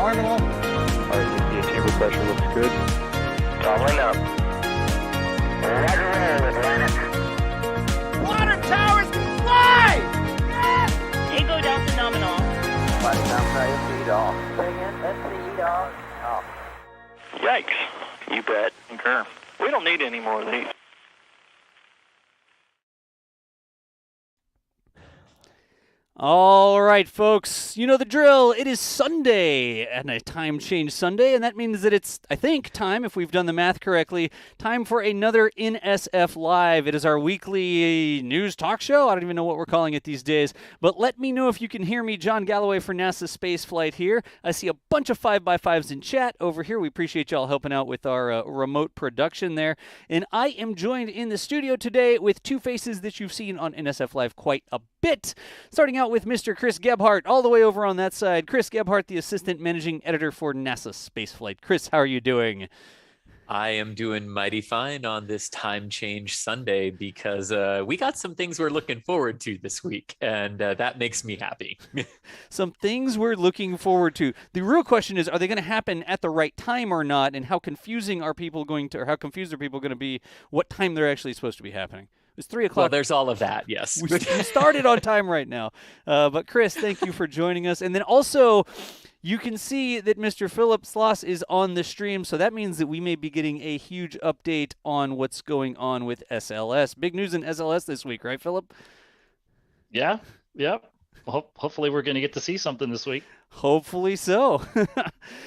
normal. RCP chamber pressure looks good. Doubling up. Roger roll, Atlantis. Water towers can fly! Yes! Tango Delta nominal. Body downside, feed off. Bring in, let's feed off. Off. Yikes. You bet. Concur. We don't need any more of these. All right, folks, you know the drill. It is Sunday, and a time change Sunday, and that means that it's, I think, time, if we've done the math correctly, time for another NSF Live. It is our weekly news talk show. I don't even know what we're calling it these days, but let me know if you can hear me. John Galloway for NASASpaceflight here. I see a bunch of 5x5s in chat over here. We appreciate y'all helping out with our remote production there, and I am joined in the studio today with two faces that you've seen on NSF Live quite a bit. Starting out with Mr. Chris Gebhardt, all the way over on that side. Chris Gebhardt, the Assistant Managing Editor for NASASpaceflight. Chris, how are you doing? I am doing mighty fine on this time change Sunday because we got some things we're looking forward to this week, and that makes me happy. Some things we're looking forward to. The real question is, are they going to happen at the right time or not, and how confused are people going to be what time they're actually supposed to be happening? It's 3 o'clock. Well, there's all of that, yes. We started on time right now. But Chris, thank you for joining us. And then also, you can see that Mr. Philip Sloss is on the stream, so that means that we may be getting a huge update on what's going on with SLS. Big news in SLS this week, right, Philip? Yeah, yep. Hopefully we're going to get to see something this week. Hopefully so.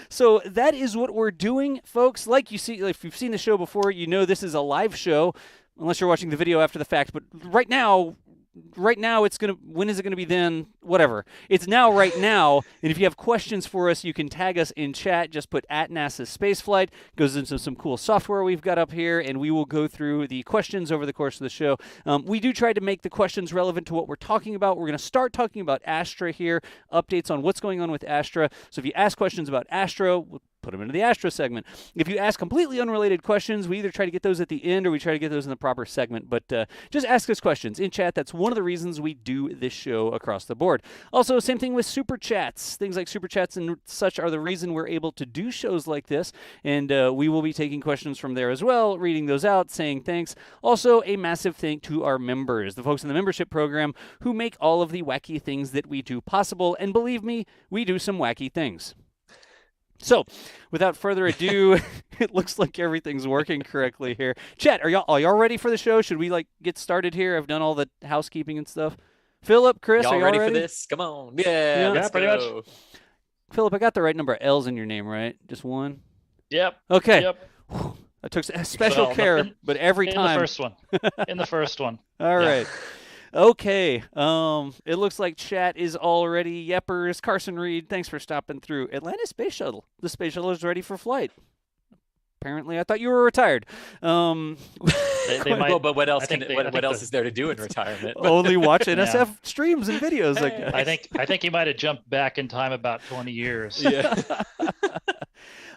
So that is what we're doing, folks. Like you see, if you've seen the show before, you know this is a live show, unless you're watching the video after the fact. But right now it's going to, when is it going to be then? Whatever. It's now right now. And if you have questions for us, you can tag us in chat. Just put at NASASpaceflight. Goes into some cool software we've got up here, and we will go through the questions over the course of the show. We do try to make the questions relevant to what we're talking about. We're going to start talking about Astra here, updates on what's going on with Astra. So if you ask questions about Astra, we'll put them into the Astra segment. If you ask completely unrelated questions, we either try to get those at the end or we try to get those in the proper segment. But just ask us questions in chat. That's one of the reasons we do this show across the board. Also, same thing with Super Chats. Things like Super Chats and such are the reason we're able to do shows like this. And we will be taking questions from there as well, reading those out, saying thanks. Also, a massive thank to our members, the folks in the membership program who make all of the wacky things that we do possible. And believe me, we do some wacky things. So, without further ado, it looks like everything's working correctly here. Chat, are y'all ready for the show? Should we get started here? I've done all the housekeeping and stuff. Philip, Chris, y'all are y'all ready for this? Come on. Yeah, let's pretty go. much. Philip, I got the right number of L's in your name, right? Just one? Yep. Okay. Yep. I took special care, but every time. In the first one. In the first one. All right. Okay, it looks like chat is already yeppers. Carson Reed, thanks for stopping through. Atlanta Space Shuttle. The space shuttle is ready for flight. Apparently, I thought you were retired. They might, well, but what else? What else is there to do in retirement? Only watch NSF streams and videos. I guess. I think he might have jumped back in time about 20 years. Yeah.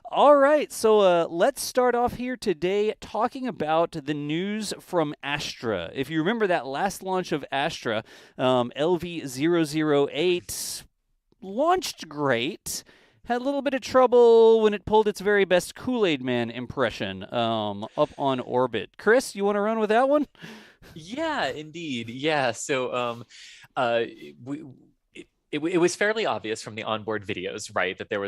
All right, so let's start off here today talking about the news from Astra. If you remember that last launch of Astra, LV-008 launched great, had a little bit of trouble when it pulled its very best Kool-Aid Man impression up on orbit. Chris, you want to run with that one? Yeah, indeed. Yeah, so it was fairly obvious from the onboard videos, right, that there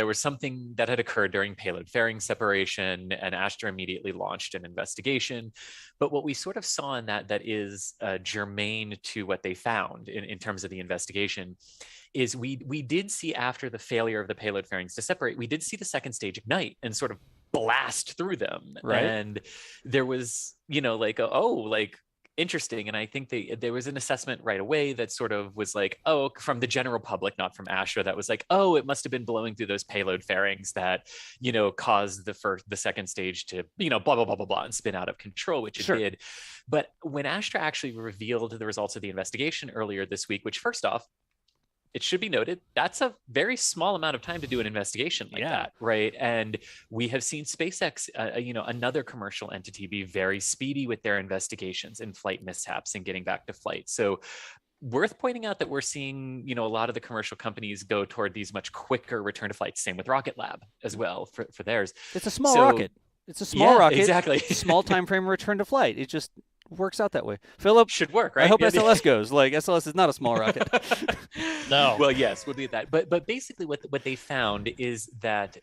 was something that had occurred during payload fairing separation, and Astra immediately launched an investigation. But what we sort of saw in that is germane to what they found in terms of the investigation is we did see, after the failure of the payload fairings to separate, we did see the second stage ignite and sort of blast through them. Right. And there was, interesting. And I think there was an assessment right away that sort of was like, oh, from the general public, not from Astra, that was like, oh, it must have been blowing through those payload fairings that, caused the second stage to, blah, blah, blah, blah, blah, and spin out of control, which it did. But when Astra actually revealed the results of the investigation earlier this week, which, first off, it should be noted, that's a very small amount of time to do an investigation like that, right? And we have seen SpaceX, another commercial entity, be very speedy with their investigations and flight mishaps and getting back to flight. So worth pointing out that we're seeing, a lot of the commercial companies go toward these much quicker return to flight. Same with Rocket Lab as well for theirs. It's a small rocket. It's a small rocket. Exactly. Small time frame return to flight. It just works out that way. Philip, should work, right? I hope SLS goes. Like, SLS is not a small rocket. No. Well, yes, we'll do that. But basically what they found is that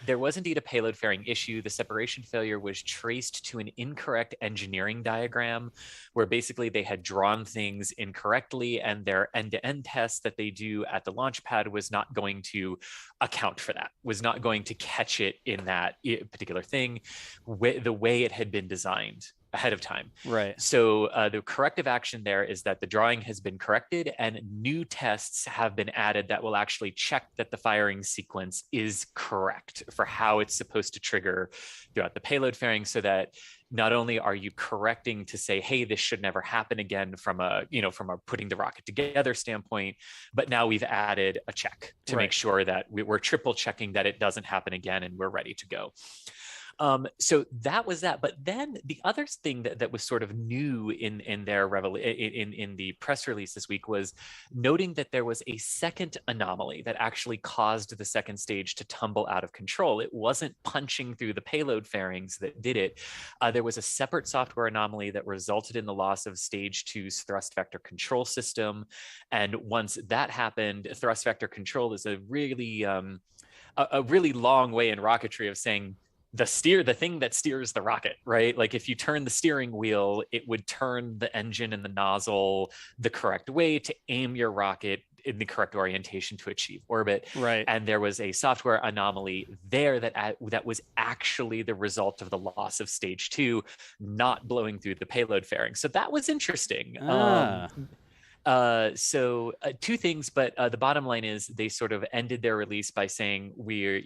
there was indeed a payload fairing issue. The separation failure was traced to an incorrect engineering diagram where basically they had drawn things incorrectly, and their end-to-end test that they do at the launch pad was not going to account for that, was not going to catch it in that particular thing, the way it had been designed ahead of time. Right. So the corrective action there is that the drawing has been corrected and new tests have been added that will actually check that the firing sequence is correct for how it's supposed to trigger throughout the payload fairing, so that not only are you correcting to say, hey, this should never happen again from a putting the rocket together standpoint, but now we've added a check to make sure that we're triple checking that it doesn't happen again and we're ready to go. So that was that. But then the other thing that was sort of new in their in the press release this week was noting that there was a second anomaly that actually caused the second stage to tumble out of control. It wasn't punching through the payload fairings that did it. There was a separate software anomaly that resulted in the loss of stage 2's thrust vector control system. And once that happened, thrust vector control is a really long way in rocketry of saying the thing that steers the rocket, right? Like if you turn the steering wheel, it would turn the engine and the nozzle the correct way to aim your rocket in the correct orientation to achieve orbit. Right. And there was a software anomaly there that was actually the result of the loss of stage 2 not blowing through the payload fairing. So that was interesting. So two things, but the bottom line is they sort of ended their release by saying we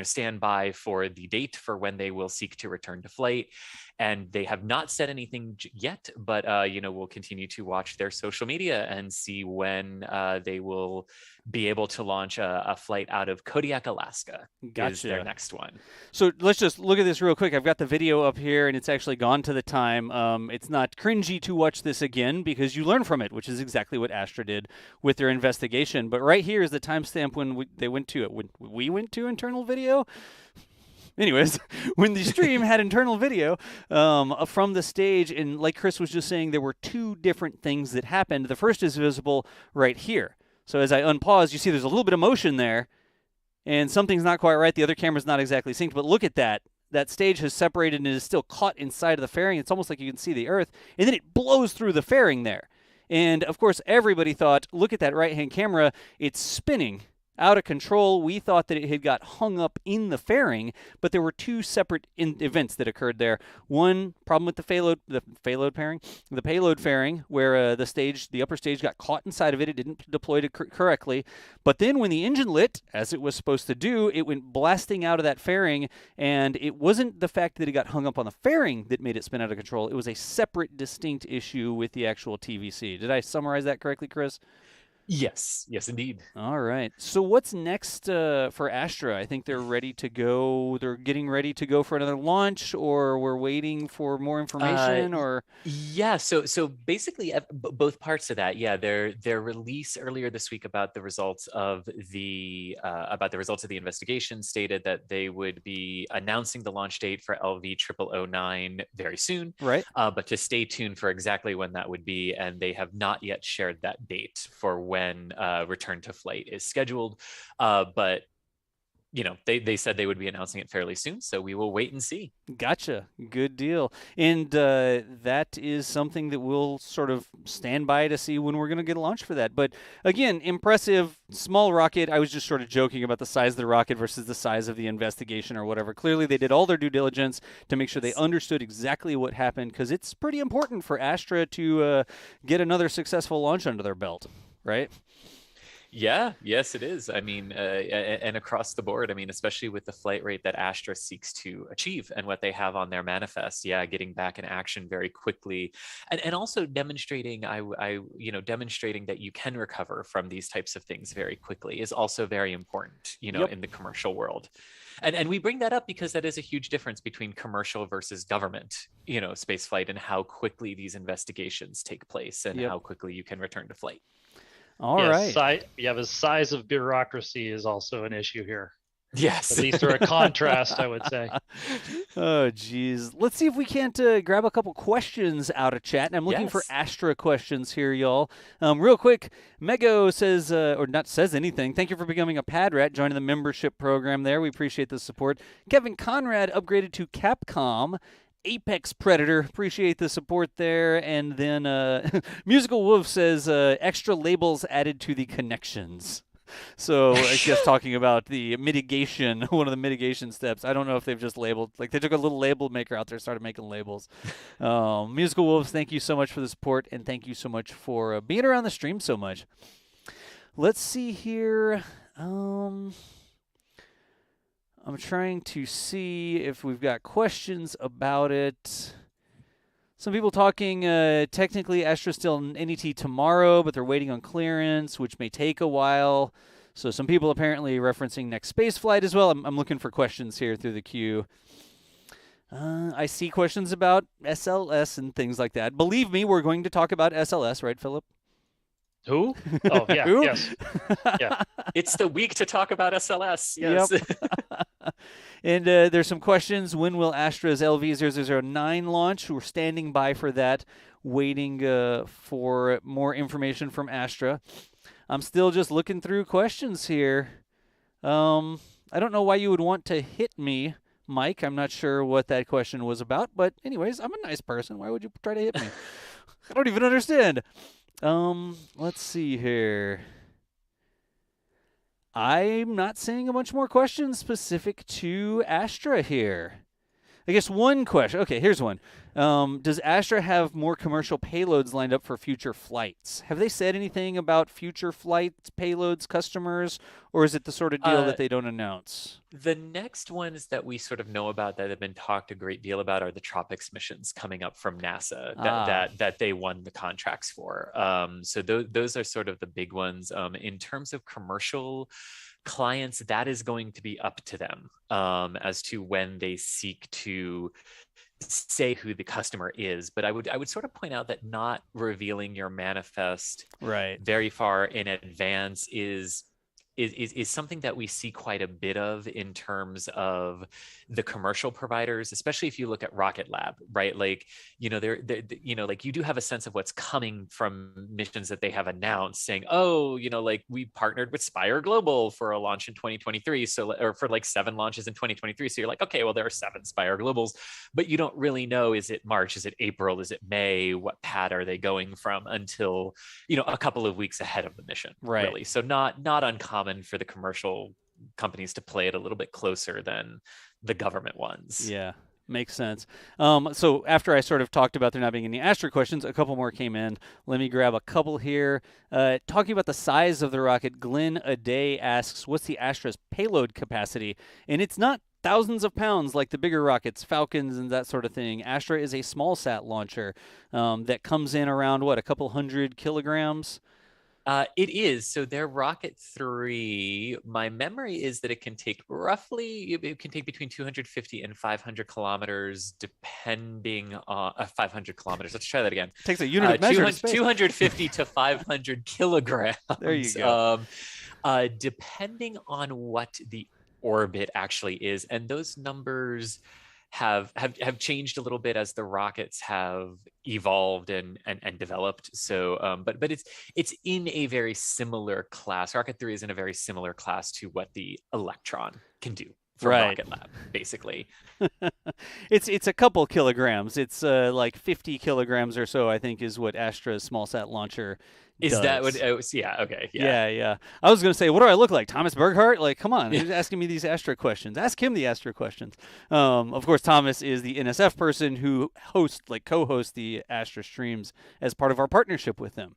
stand by for the date for when they will seek to return to flight. And they have not said anything yet, but we'll continue to watch their social media and see when they will be able to launch a flight out of Kodiak, Alaska. Gotcha. Is their next one. So let's just look at this real quick. I've got the video up here, and it's actually gone to the time. It's not cringy to watch this again because you learn from it, which is exactly what Astra did with their investigation. But right here is the timestamp when they went to it. When we went to internal video. Anyways, when the stream had internal video from the stage, and like Chris was just saying, there were two different things that happened. The first is visible right here. So as I unpause, you see there's a little bit of motion there, and something's not quite right. The other camera's not exactly synced, but look at that. That stage has separated and is still caught inside of the fairing. It's almost like you can see the Earth, and then it blows through the fairing there. And, of course, everybody thought, look at that right-hand camera, it's spinning out of control. We thought that it had got hung up in the fairing, but there were two separate events that occurred there. One problem with the payload fairing, where the upper stage got caught inside of it. It didn't deploy correctly. But then when the engine lit, as it was supposed to do, it went blasting out of that fairing, and it wasn't the fact that it got hung up on the fairing that made it spin out of control. It was a separate, distinct issue with the actual TVC. Did I summarize that correctly, Chris? Yes, indeed. All right. So what's next for Astra? I think they're ready to go. They're getting ready to go for another launch, or we're waiting for more information, or yeah. So basically, both parts of that. Yeah, their release earlier this week about the results of the investigation stated that they would be announcing the launch date for LV 0009 very soon. Right. But to stay tuned for exactly when that would be, and they have not yet shared that date for when return to flight is scheduled, but they said they would be announcing it fairly soon, so we will wait and see. Gotcha. Good deal. And that is something that we'll sort of stand by to see when we're going to get a launch for that. But again, impressive, small rocket. I was just sort of joking about the size of the rocket versus the size of the investigation or whatever. Clearly, they did all their due diligence to make sure they understood exactly what happened, because it's pretty important for Astra to get another successful launch under their belt. Right? Yes, it is. I mean, and across the board, I mean, especially with the flight rate that Astra seeks to achieve and what they have on their manifest, getting back in action very quickly, and also demonstrating, demonstrating that you can recover from these types of things very quickly is also very important, in the commercial world. And we bring that up because that is a huge difference between commercial versus government, spaceflight, and how quickly these investigations take place and how quickly you can return to flight. All right. The size of bureaucracy is also an issue here. Yes. At least they're a contrast, I would say. Oh, geez. Let's see if we can't grab a couple questions out of chat. And I'm looking for Astra questions here, y'all. Real quick, Mego says, or not says anything, thank you for becoming a pad rat, joining the membership program there. We appreciate the support. Kevin Conrad upgraded to Capcom. Apex Predator, appreciate the support there. And then Musical Wolf says, extra labels added to the connections. So I guess talking about the mitigation, one of the mitigation steps. I don't know if they've just labeled, like they took a little label maker out there, started making labels. Musical Wolves, thank you so much for the support, and thank you so much for being around the stream so much. Let's see here. I'm trying to see if we've got questions about it. Some people talking, technically Astra's still in NET tomorrow, but they're waiting on clearance, which may take a while. So some people apparently referencing next spaceflight as well. I'm looking for questions here through the queue. I see questions about SLS and things like that. Believe me, we're going to talk about SLS, right, Philip? Who? Oh, yeah. Who? Yes. Yeah. It's the week to talk about SLS. Yes. Yep. And there's some questions. When will Astra's LV0009 launch? We're standing by for that, waiting for more information from Astra. I'm still just looking through questions here. I don't know why you would want to hit me, Mike. I'm not sure what that question was about. But anyways, I'm a nice person. Why would you try to hit me? I don't even understand. Let's see here. I'm not seeing a bunch more questions specific to Astra here. I guess one question. Okay, here's one. Does Astra have more commercial payloads lined up for future flights? Have they said anything about future flights, payloads, customers, or is it the sort of deal that they don't announce? The next ones that we sort of know about that have been talked a great deal about are the Tropics missions coming up from NASA that they won the contracts for. So those are sort of the big ones. In terms of commercial clients, that is going to be up to them as to when they seek to say who the customer is. But I would sort of point out that not revealing your manifest very far in advance is something that we see quite a bit of in terms of the commercial providers, especially if you look at Rocket Lab, right? Like, they're like you do have a sense of what's coming from missions that they have announced, saying, oh, like we partnered with Spire Global for a launch in 2023, or for like 7 launches in 2023. So you're like, okay, well, there are 7 Spire Globals, but you don't really know, is it March, is it April, is it May, what pad are they going from until, a couple of weeks ahead of the mission, really. So not uncommon for the commercial companies to play it a little bit closer than the government ones. Yeah, makes sense. So after I sort of talked about there not being any Astra questions, a couple more came in. Let me grab a couple here. Talking about the size of the rocket, Glenn Aday asks, what's the Astra's payload capacity? And it's not thousands of pounds like the bigger rockets, Falcons and that sort of thing. Astra is a small sat launcher that comes in around, a couple hundred kilograms? It is. So their Rocket 3, my memory is that it can take between 250 and 500 kilometers, depending on 500 kilometers. Let's try that again. It takes a unit of measure. 250 to 500 kilograms. There you go. Depending on what the orbit actually is. And those numbers have changed a little bit as the rockets have evolved and developed. So, but it's in a very similar class. Rocket 3 is in a very similar class to what the Electron can do from Rocket Lab, basically. It's a couple kilograms. It's like 50 kilograms or so, I think, is what Astra's small sat launcher is. Does. That what? Yeah. Okay. Yeah. I was gonna say, what do I look like, Thomas Berghardt? Like, come on, who's asking me these Astra questions? Ask him the Astra questions. Of course, Thomas is the NSF person who co-hosts the Astra streams as part of our partnership with them.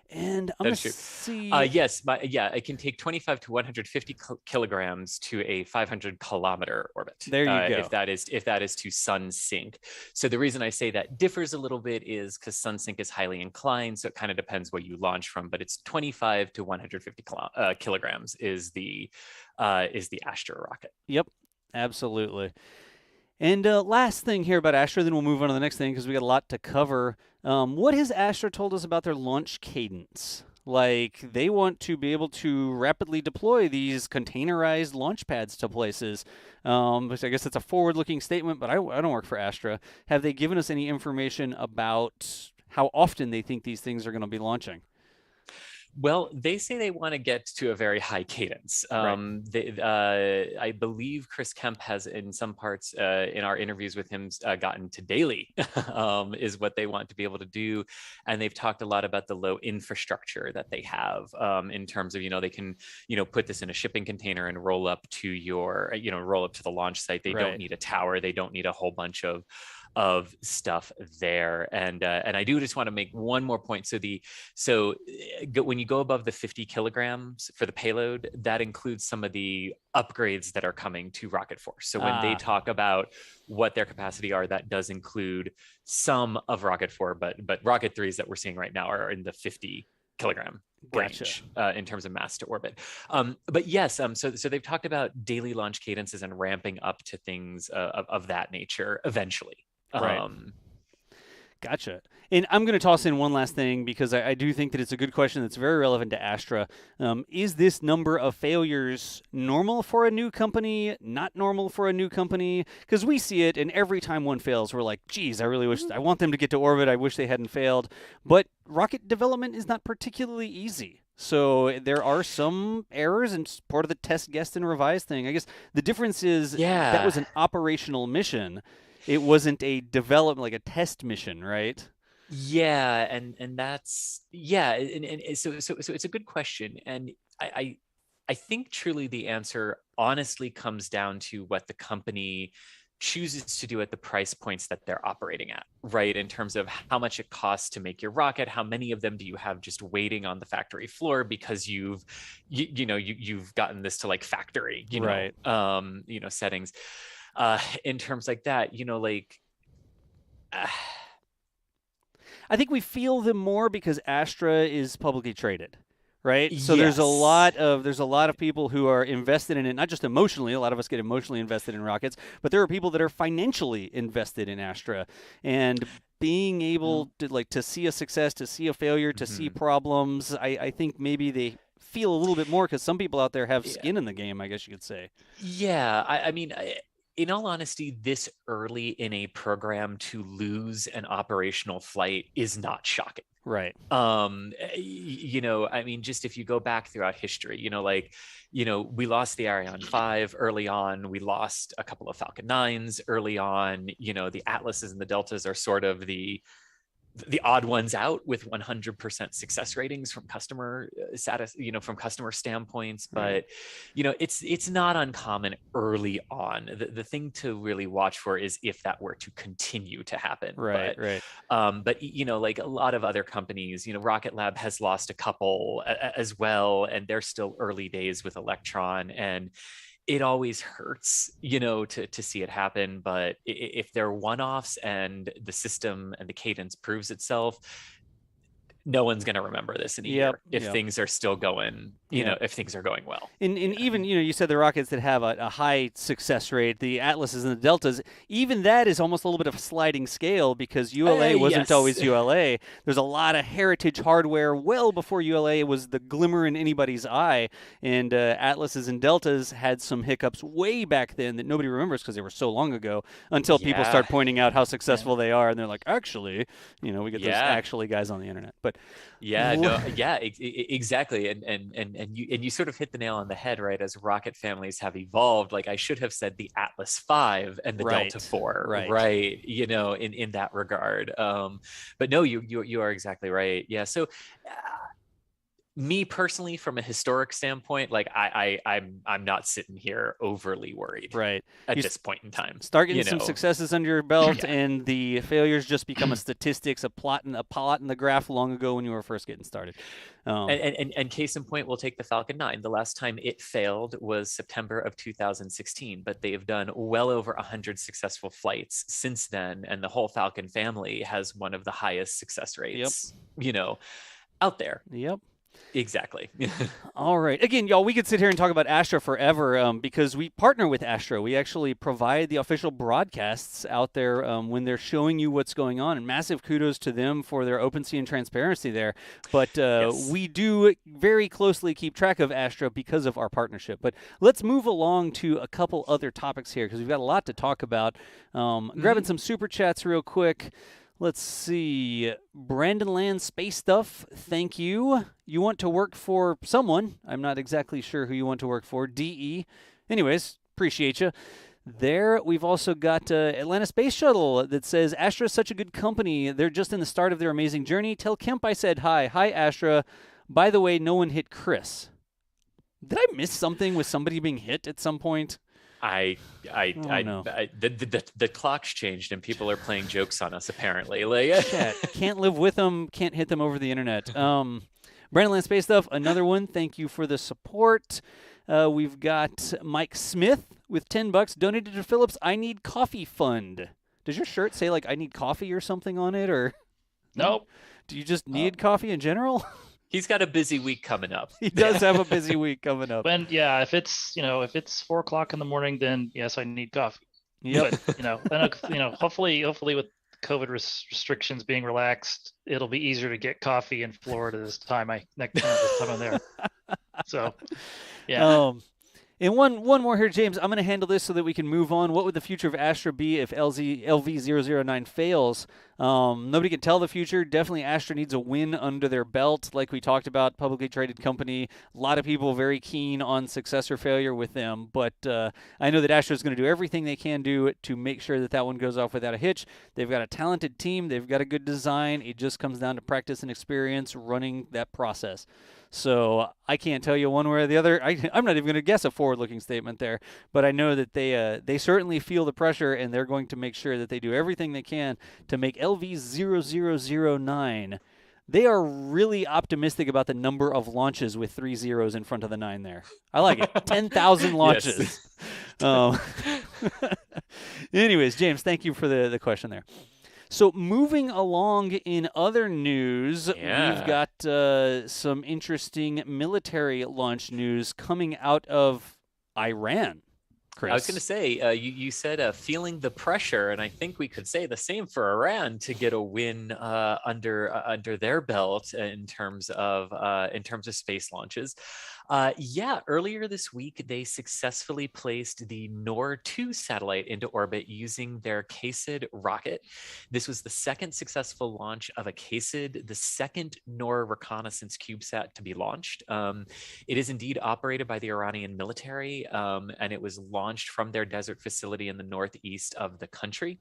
And I'm That gonna is true. see. Yes, it can take 25 to 150 kilograms to a 500-kilometer orbit. There you go. If that is to sun sink. So the reason I say that differs a little bit is because sun sink is highly inclined, so it kind of depends where you launch from. But it's 25 to 150 kilograms is the Astra rocket. Yep, absolutely. And last thing here about Astra, then we'll move on to the next thing because we got a lot to cover. What has Astra told us about their launch cadence? Like, they want to be able to rapidly deploy these containerized launch pads to places. Which I guess it's a forward-looking statement, but I don't work for Astra. Have they given us any information about how often they think these things are going to be launching? Well, they say they want to get to a very high cadence. I believe Chris Kemp has, in some parts, in our interviews with him, gotten to daily, is what they want to be able to do. And they've talked a lot about the low infrastructure that they have in terms of, they can, put this in a shipping container and roll up to the launch site. They don't need a tower. They don't need a whole bunch of stuff there. And I do just want to make one more point. When you go above the 50 kilograms for the payload, that includes some of the upgrades that are coming to Rocket Force. So when they talk about what their capacity are, that does include some of Rocket 4, but Rocket 3s that we're seeing right now are in the 50 kilogram range in terms of mass to orbit. But yes, so they've talked about daily launch cadences and ramping up to things of that nature eventually. Right. Gotcha. And I'm going to toss in one last thing because I do think that it's a good question that's very relevant to Astra. Is this number of failures normal for a new company, not normal for a new company? Because we see it, and every time one fails, we're like, geez, I really wish, I want them to get to orbit. I wish they hadn't failed. But rocket development is not particularly easy. So there are some errors, and it's part of the test, guessed, and revised thing. I guess the difference is that was an operational mission. It wasn't a development, like a test mission, right? Yeah, and that's and so it's a good question, and I think truly the answer honestly comes down to what the company chooses to do at the price points that they're operating at, right? In terms of how much it costs to make your rocket, how many of them do you have just waiting on the factory floor because you've gotten this to like factory, settings. In terms like that, I think we feel them more because Astra is publicly traded, right? So there's a lot of people who are invested in it, not just emotionally. A lot of us get emotionally invested in rockets, but there are people that are financially invested in Astra, and being able to see a success, to see a failure, to see problems. I think maybe they feel a little bit more because some people out there have skin in the game, I guess you could say. Yeah, I mean. In all honesty, this early in a program to lose an operational flight is not shocking. Right. I mean, just if you go back throughout history, we lost the Ariane 5 early on. We lost a couple of Falcon 9s early on. The Atlases and the Deltas are sort of the odd ones out with 100% success ratings from customer from customer standpoints. But, it's not uncommon early on. The thing to really watch for is if that were to continue to happen. Right. But, like a lot of other companies, Rocket Lab has lost a couple as well, and they're still early days with Electron, and it always hurts, to see it happen. But if they're one-offs and the system and the cadence proves itself, no one's going to remember this in a year if things are still going, if things are going well. And even, you said the rockets that have a high success rate, the Atlases and the Deltas, even that is almost a little bit of a sliding scale because ULA wasn't always ULA. There's a lot of heritage hardware well before ULA was the glimmer in anybody's eye. And Atlases and Deltas had some hiccups way back then that nobody remembers because they were so long ago until people start pointing out how successful they are. And they're like, actually, we get those actually guys on the internet. But exactly. And you sort of hit the nail on the head, right? As rocket families have evolved, like I should have said the Atlas 5 and the Delta 4, right? In that regard. But no, you are exactly right. Yeah. So me personally, from a historic standpoint, like I'm not sitting here overly worried Right. at this point in time. Start getting some successes under your belt, and the failures just become a statistics, a plot in the graph long ago when you were first getting started. And case in point, we'll take the Falcon 9. The last time it failed was September of 2016, but they've done well over 100 successful flights since then, and the whole Falcon family has one of the highest success rates, out there. Yep. Exactly. All right. Again, y'all, we could sit here and talk about Astra forever because we partner with Astra. We actually provide the official broadcasts out there when they're showing you what's going on. And massive kudos to them for their open and transparency there. But we do very closely keep track of Astra because of our partnership. But let's move along to a couple other topics here because we've got a lot to talk about. Grabbing some super chats real quick. Let's see. Brandon Land Space Stuff, thank you. You want to work for someone. I'm not exactly sure who you want to work for. DE. Anyways, appreciate you. There, we've also got Atlanta Space Shuttle that says, Astra's such a good company. They're just in the start of their amazing journey. Tell Kemp I said hi. Hi, Astra. By the way, no one hit Chris. Did I miss something with somebody being hit at some point? I know. The clock's changed and people are playing jokes on us apparently. Like, can't live with them, can't hit them over the internet. Brandon Land Space Stuff, another one. Thank you for the support. We've got Mike Smith with $10 donated to Phillips I Need Coffee Fund. Does your shirt say like I need coffee or something on it, or Nope. do you just need coffee in general? he's got a busy week coming up. He does have a busy week coming up. If it's 4:00 in the morning, then yes, I need coffee. Yep. But hopefully with COVID restrictions being relaxed, it'll be easier to get coffee in Florida this time. Next time I'm there. So, yeah. And one more here, James. I'm going to handle this so that we can move on. What would the future of Astra be if LV009 fails? Nobody can tell the future. Definitely Astra needs a win under their belt. Like we talked about, publicly traded company. A lot of people very keen on success or failure with them. But I know that Astra is going to do everything they can do to make sure that one goes off without a hitch. They've got a talented team. They've got a good design. It just comes down to practice and experience running that process. So I can't tell you one way or the other. I'm not even going to guess a forward-looking statement there, but I know that they certainly feel the pressure, and they're going to make sure that they do everything they can to make LV0009. They are really optimistic about the number of launches with 3 zeros in front of the 9 there. I like it. 10,000 launches. Anyways, James, thank you for the question there. So moving along in other news, we've got some interesting military launch news coming out of Iran. Chris. I was going to say, you said feeling the pressure, and I think we could say the same for Iran to get a win under their belt in terms of space launches. Earlier this week, they successfully placed the NOR-2 satellite into orbit using their CASID rocket. This was the second successful launch of a CASID, the second NOR reconnaissance CubeSat to be launched. It is indeed operated by the Iranian military, and it was launched from their desert facility in the northeast of the country.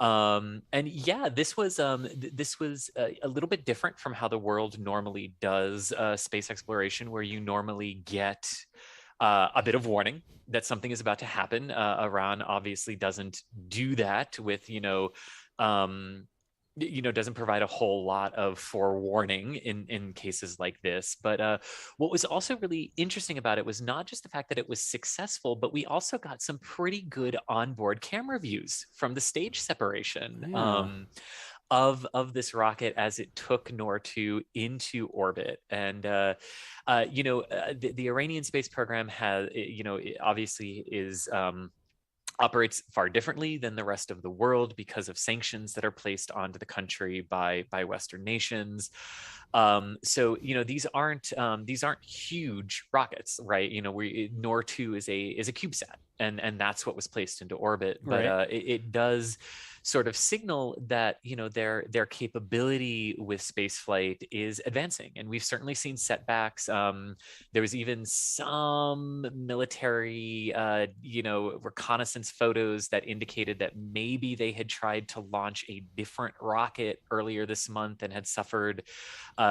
This was a little bit different from how the world normally does space exploration, where you normally get a bit of warning that something is about to happen. Iran obviously doesn't do that with, doesn't provide a whole lot of forewarning in cases like this. But what was also really interesting about it was not just the fact that it was successful, but we also got some pretty good onboard camera views from the stage separation of this rocket as it took NOR-2 into orbit. And the Iranian space program has, obviously is operates far differently than the rest of the world because of sanctions that are placed onto the country by Western nations. So these aren't huge rockets, right? NOR-2 is a CubeSat, and that's what was placed into orbit. But right. It does sort of signal that, their capability with spaceflight is advancing. And we've certainly seen setbacks. There was even some military, reconnaissance photos that indicated that maybe they had tried to launch a different rocket earlier this month and had suffered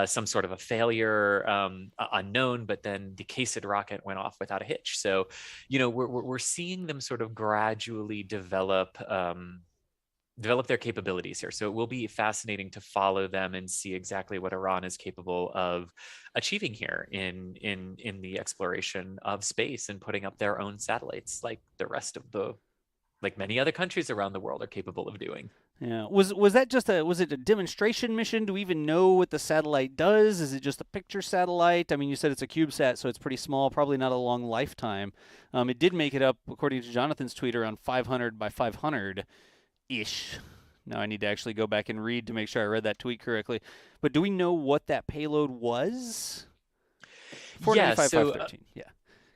some sort of a failure, unknown, but then the CASID rocket went off without a hitch. So, we're seeing them sort of gradually develop their capabilities here. So it will be fascinating to follow them and see exactly what Iran is capable of achieving here in the exploration of space and putting up their own satellites, like the rest of like many other countries around the world are capable of doing. Yeah. Was it a demonstration mission? Do we even know what the satellite does? Is it just a picture satellite? I mean, you said it's a CubeSat, so it's pretty small, probably not a long lifetime. It did make it up, according to Jonathan's tweet, around 500 by 500-ish. Now I need to actually go back and read to make sure I read that tweet correctly. But do we know what that payload was? 495, 513. Yeah.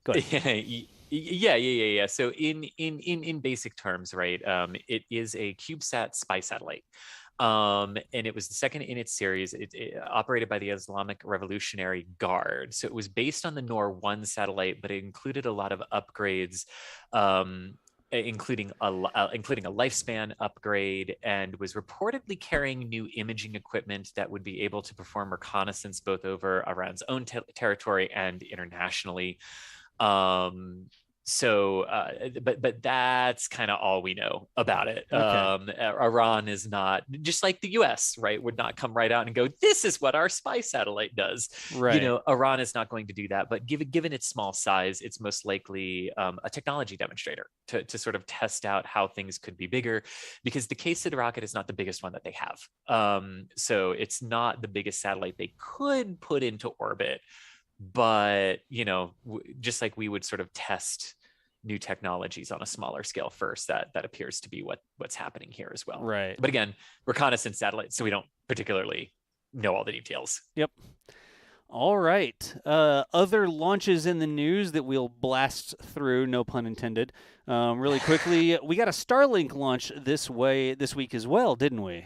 Go ahead. Yeah. So in basic terms, right, it is a CubeSat spy satellite. And it was the second in its series. It operated by the Islamic Revolutionary Guard. So it was based on the NOR-1 satellite, but it included a lot of upgrades, including a lifespan upgrade, and was reportedly carrying new imaging equipment that would be able to perform reconnaissance both over Iran's own territory and internationally. But that's kind of all we know about it. Okay. Iran is not, just like the US, right, would not come right out and go, this is what our spy satellite does. Right. Iran is not going to do that, but given its small size, it's most likely a technology demonstrator to sort of test out how things could be bigger, because the CASID rocket is not the biggest one that they have. So it's not the biggest satellite they could put into orbit. But, just like we would sort of test new technologies on a smaller scale first, that appears to be what's happening here as well. Right. But again, reconnaissance satellites, so we don't particularly know all the details. Yep. All right. Other launches in the news that we'll blast through, no pun intended. Really quickly, we got a Starlink launch this week as well, didn't we?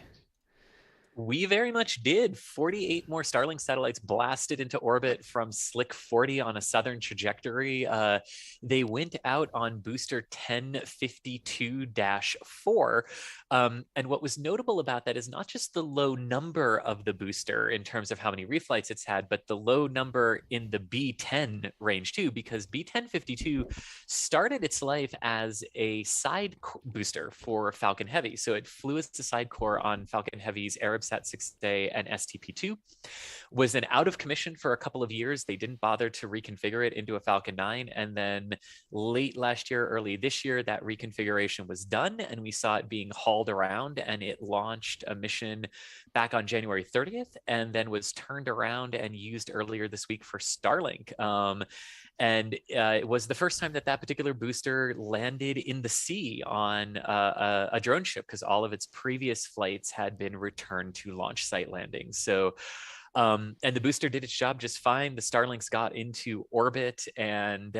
We very much did. 48 more Starlink satellites blasted into orbit from Slick 40 on a southern trajectory. They went out on booster 1052-4. And what was notable about that is not just the low number of the booster in terms of how many reflights it's had, but the low number in the B10 range too, because B1052 started its life as a side booster for Falcon Heavy. So it flew as a side core on Falcon Heavy's Arabsat 6A and STP2, was then out of commission for a couple of years. They didn't bother to reconfigure it into a Falcon 9. And then late last year, early this year, that reconfiguration was done and we saw it being hauled around, and it launched a mission back on January 30th and then was turned around and used earlier this week for Starlink. And it was the first time that particular booster landed in the sea on a drone ship, because all of its previous flights had been returned to launch site landings. So, and the booster did its job just fine. The Starlinks got into orbit, and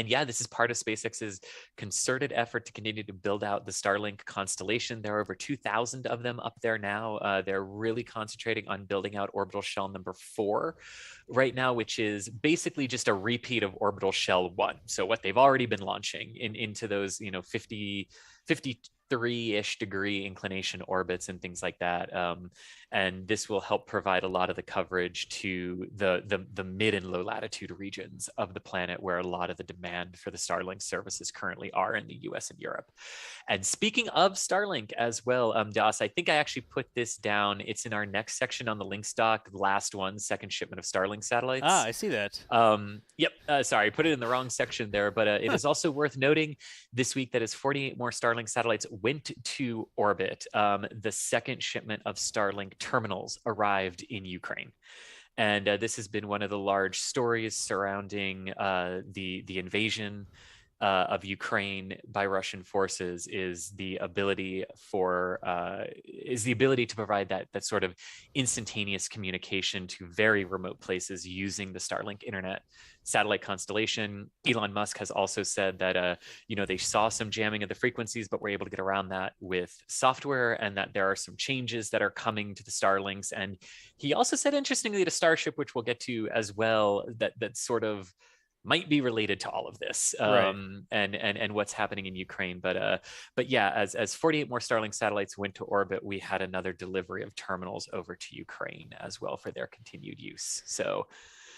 yeah, this is part of SpaceX's concerted effort to continue to build out the Starlink constellation. There are over 2,000 of them up there now. They're really concentrating on building out orbital shell number 4 right now, which is basically just a repeat of orbital shell 1. So what they've already been launching into those, 53-ish degree inclination orbits and things like that. And this will help provide a lot of the coverage to the mid and low latitude regions of the planet, where a lot of the demand for the Starlink services currently are in the US and Europe. And speaking of Starlink as well, Das, I think I actually put this down. It's in our next section on the link stock, the last one, second shipment of Starlink satellites. I see that. Yep. Sorry, put it in the wrong section there, but it is also worth noting this week that as 48 more Starlink satellites went to orbit, the second shipment of Starlink terminals arrived in Ukraine. And this has been one of the large stories surrounding the invasion Ukraine by Russian forces is the ability to provide that sort of instantaneous communication to very remote places using the Starlink internet satellite constellation. Elon Musk has also said that they saw some jamming of the frequencies, but were able to get around that with software, and that there are some changes that are coming to the Starlinks. And he also said, interestingly, to Starship, which we'll get to as well, that sort of might be related to all of this, Right. and what's happening in Ukraine. But yeah, as 48 more Starlink satellites went to orbit, we had another delivery of terminals over to Ukraine as well for their continued use. So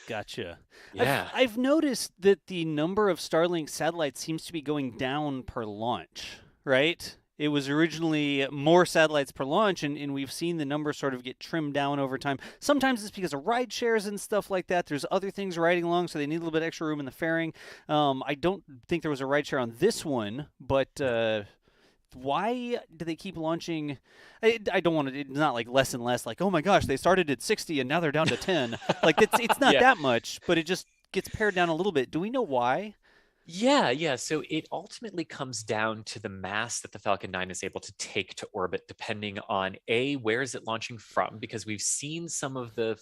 Gotcha. yeah. I've noticed that the number of Starlink satellites seems to be going down per launch, right? It was originally more satellites per launch, and we've seen the number sort of get trimmed down over time. Sometimes it's because of ride shares and stuff like that. There's other things riding along, so they need a little bit extra room in the fairing. I don't think there was a ride share on this one, but why do they keep launching? I don't want to. It's not like less and less. Like, oh my gosh, they started at 60 and now they're down to 10. Like it's not Yeah. that much, but it just gets pared down a little bit. Do we know why? Yeah. So it ultimately comes down to the mass that the Falcon 9 is able to take to orbit, depending on where is it launching from? Because we've seen some of the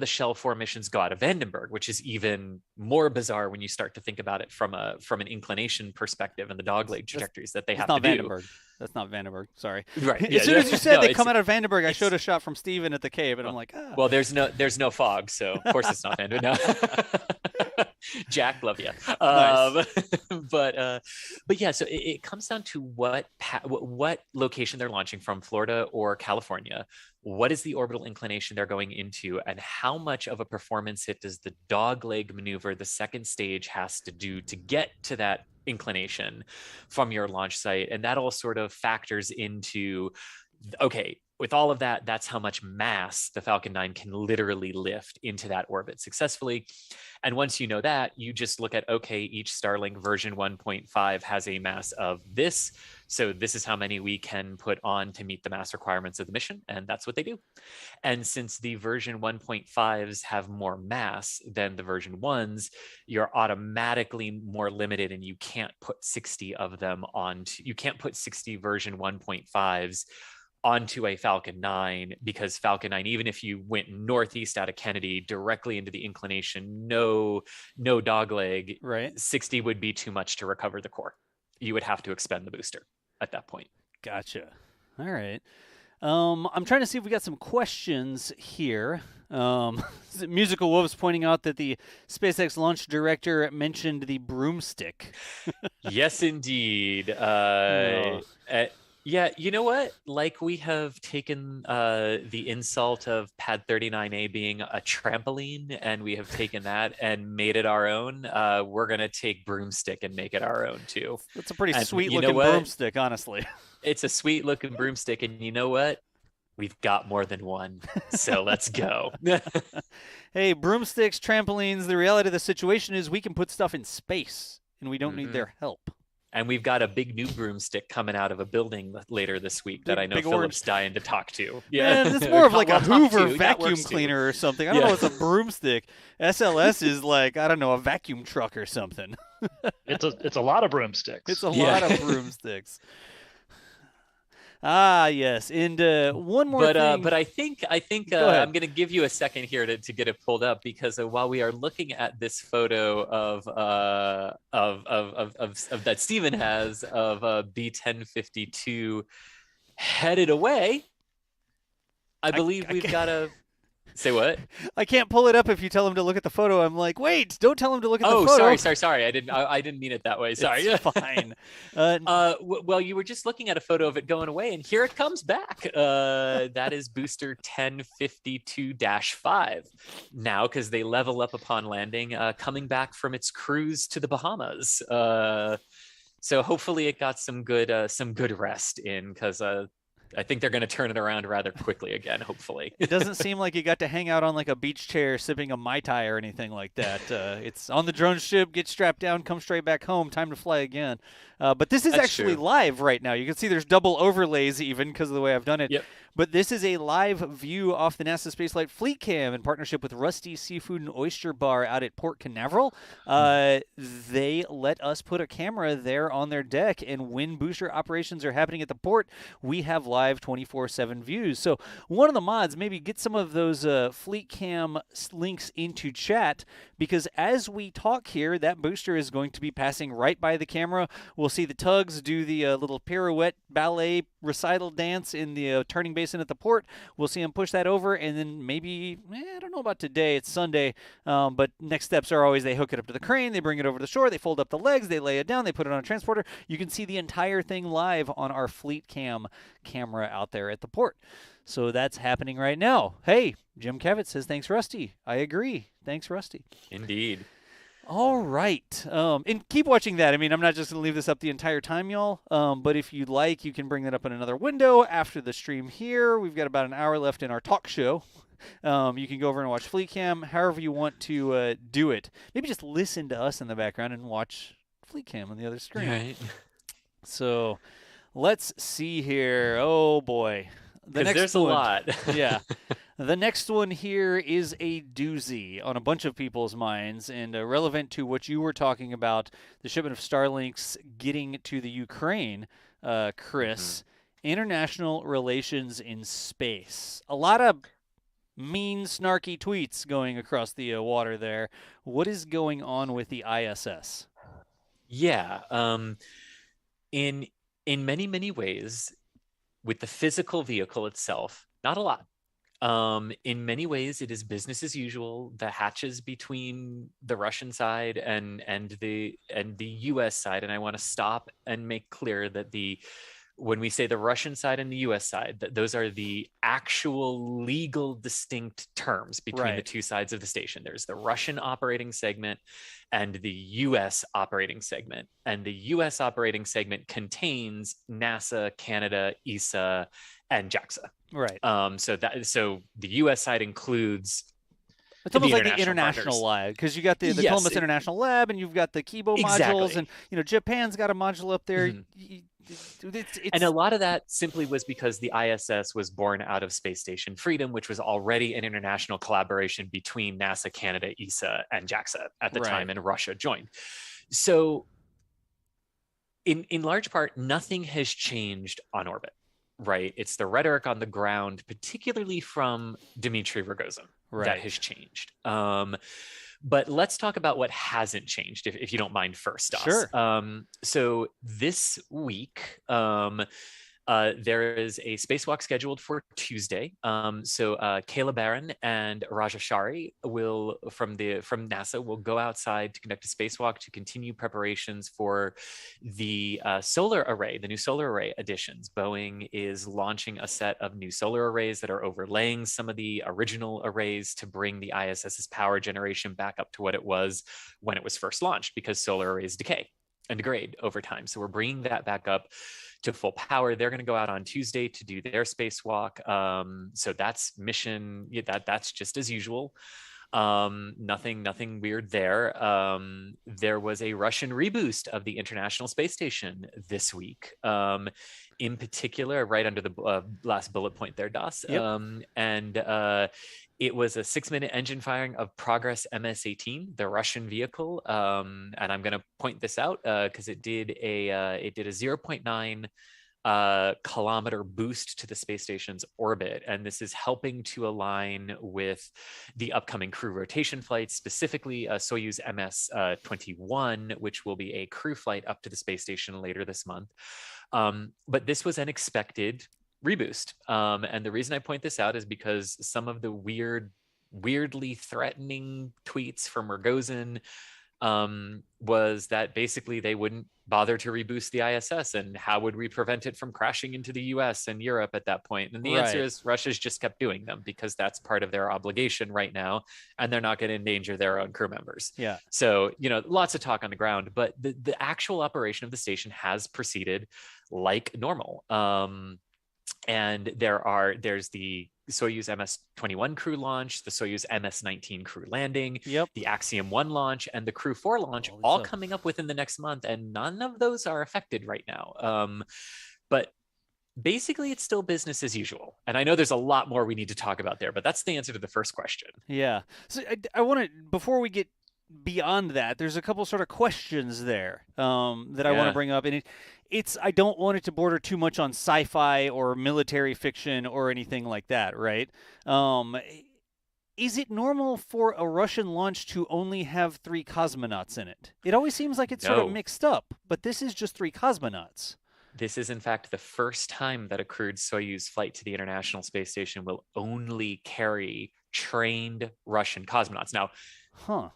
Shell 4 missions go out of Vandenberg, which is even more bizarre when you start to think about it from an inclination perspective and the dogleg trajectories that they have to do. Vandenberg. That's not Vandenberg. Sorry. Right. As soon as you said No, they come out of Vandenberg, I showed a shot from Steven at the cave, and I'm like, ah. Well, there's no fog, so of course it's not Vandenberg. No. Jack, love you. Nice. But yeah, so it comes down to what location they're launching from, Florida or California. What is the orbital inclination they're going into, and how much of a performance hit does the dogleg maneuver, the second stage, has to do to get to that inclination from your launch site? And that all sort of factors into, okay, with all of that, that's how much mass the Falcon 9 can literally lift into that orbit successfully. And once you know that, you just look at, okay, each Starlink version 1.5 has a mass of this. So this is how many we can put on to meet the mass requirements of the mission. And that's what they do. And since the version 1.5s have more mass than the version 1s, you're automatically more limited, and you can't put 60 of them you can't put 60 version 1.5s onto a Falcon 9, because Falcon 9, even if you went northeast out of Kennedy directly into the inclination, no dogleg, Right. 60 would be too much to recover the core. You would have to expend the booster at that point. Gotcha. All right. I'm trying to see if we got some questions here. Musical Wolves pointing out that the SpaceX launch director mentioned the broomstick. Yes, indeed. Yeah, you know what? Like, we have taken the insult of Pad 39A being a trampoline, and we have taken that and made it our own. We're going to take broomstick and make it our own, too. That's a pretty And sweet you know looking what? broomstick, honestly. It's a sweet looking broomstick, and you know what? We've got more than one, so let's go. Hey, broomsticks, trampolines, the reality of the situation is we can put stuff in space, and we don't need Mhm. their help. And we've got a big new broomstick coming out of a building later this week that I know Big Philip's orange. dying to talk to. Yeah, it's more of like a We'll talk Hoover to. That vacuum works too. cleaner or something. I don't Yeah. know what's a broomstick. SLS is like, I don't know, a vacuum truck or something. It's a lot of broomsticks. It's a Yeah. lot of broomsticks. Ah, yes. And one more thing. But I think Go ahead. I'm going to give you a second here to get it pulled up, because while we are looking at this photo of that Stephen has of B1052 headed away, I believe we've got to say what? I can't pull it up if you tell him to look at the photo. I'm like, wait, don't tell him to look at the photo. Oh, sorry. I didn't mean it that way. Sorry. It's fine. Well, you were just looking at a photo of it going away, and here it comes back. That is booster 1052-5 now, because they level up upon landing, coming back from its cruise to the Bahamas. So hopefully it got some good rest in, because I think they're going to turn it around rather quickly again, hopefully. It doesn't seem like you got to hang out on like a beach chair sipping a Mai Tai or anything like that. It's on the drone ship, get strapped down, come straight back home, time to fly again. But this is That's actually true. live right now. You can see there's double overlays even because of the way I've done it. Yep. But this is a live view off the NASA Spaceflight Fleet Cam in partnership with Rusty Seafood and Oyster Bar out at Port Canaveral. They let us put a camera there on their deck, and when booster operations are happening at the port, we have live 24/7 views. So one of the mods, maybe get some of those Fleet Cam links into chat, because as we talk here, that booster is going to be passing right by the camera. We'll see the tugs do the little pirouette ballet recital dance in the turning basin at the port. We'll see them push that over, and then maybe, I don't know about today, it's Sunday, but next steps are always they hook it up to the crane, they bring it over to the shore, they fold up the legs, they lay it down, they put it on a transporter. You can see the entire thing live on our Fleet Cam camera out there at the port. So that's happening right now. Hey, Jim Cavett says, thanks, Rusty. I agree. Thanks, Rusty. Indeed. All right. And keep watching that. I mean, I'm not just going to leave this up the entire time, y'all. But if you'd like, you can bring that up in another window after the stream here. We've got about an hour left in our talk show. You can go over and watch Fleet Cam, however you want to do it. Maybe just listen to us in the background and watch Fleet Cam on the other screen. Right. So let's see here. Oh, boy. There's a lot. Yeah. The next one here is a doozy on a bunch of people's minds, and relevant to what you were talking about, the shipment of Starlinks getting to the Ukraine, Chris. International relations in space. A lot of mean, snarky tweets going across the water there. What is going on with the ISS? Yeah. In many, many ways, with the physical vehicle itself, not a lot. In many ways, it is business as usual. The hatches between the Russian side and the U.S. side, and I want to stop and make clear that when we say the Russian side and the U.S. side, that those are the actual legal distinct terms between the two sides of the station. There's the Russian operating segment and the U.S. operating segment, and the U.S. operating segment contains NASA, Canada, ESA, and JAXA. Right. So the U.S. side includes. It's almost like the international international partners. lab, because you got the Columbus International Lab, and you've got the Kibo modules, and Japan's got a module up there. And a lot of that simply was because the ISS was born out of Space Station Freedom, which was already an international collaboration between NASA, Canada, ESA, and JAXA at the time, and Russia joined. So in large part, nothing has changed on orbit, right? It's the rhetoric on the ground, particularly from Dmitry Rogozin, that has changed. But let's talk about what hasn't changed, if you don't mind first, Stoss. Sure. So this week, there is a spacewalk scheduled for Tuesday. So Kayla Barron and Raja Shari from NASA will go outside to conduct a spacewalk to continue preparations for the solar array, the new solar array additions. Boeing is launching a set of new solar arrays that are overlaying some of the original arrays to bring the ISS's power generation back up to what it was when it was first launched, because solar arrays decay and degrade over time. So we're bringing that back up to full power. They're going to go out on Tuesday to do their spacewalk. So that's mission. That's just as usual. Nothing weird there. There was a Russian reboost of the International Space Station this week. In particular, right under the last bullet point there, Das. Yep. It was a 6-minute engine firing of Progress MS-18, the Russian vehicle. And I'm going to point this out because it did a 0.9 kilometer boost to the space station's orbit. And this is helping to align with the upcoming crew rotation flights, specifically Soyuz MS-21, which will be a crew flight up to the space station later this month. But this was an expected reboost. And the reason I point this out is because some of the weirdly threatening tweets from Rogozin was that basically they wouldn't bother to reboost the ISS, and how would we prevent it from crashing into the US and Europe at that point? And the answer is Russia's just kept doing them because that's part of their obligation right now, and they're not going to endanger their own crew members. Yeah. So, lots of talk on the ground, but the actual operation of the station has proceeded like normal. And there's the Soyuz MS-21 crew launch, the Soyuz MS-19 crew landing, the Axiom 1 launch, and the Crew 4 launch, all coming up within the next month, and none of those are affected right now. But basically, it's still business as usual. And I know there's a lot more we need to talk about there, but that's the answer to the first question. Yeah. So I want to, before we get beyond that, there's a couple sort of questions there that I want to bring up, and I don't want it to border too much on sci-fi or military fiction or anything like that, right? Is it normal for a Russian launch to only have 3 cosmonauts in it? It always seems like it's sort of mixed up, but this is just 3 cosmonauts. This is, in fact, the first time that a crewed Soyuz flight to the International Space Station will only carry trained Russian cosmonauts. Now,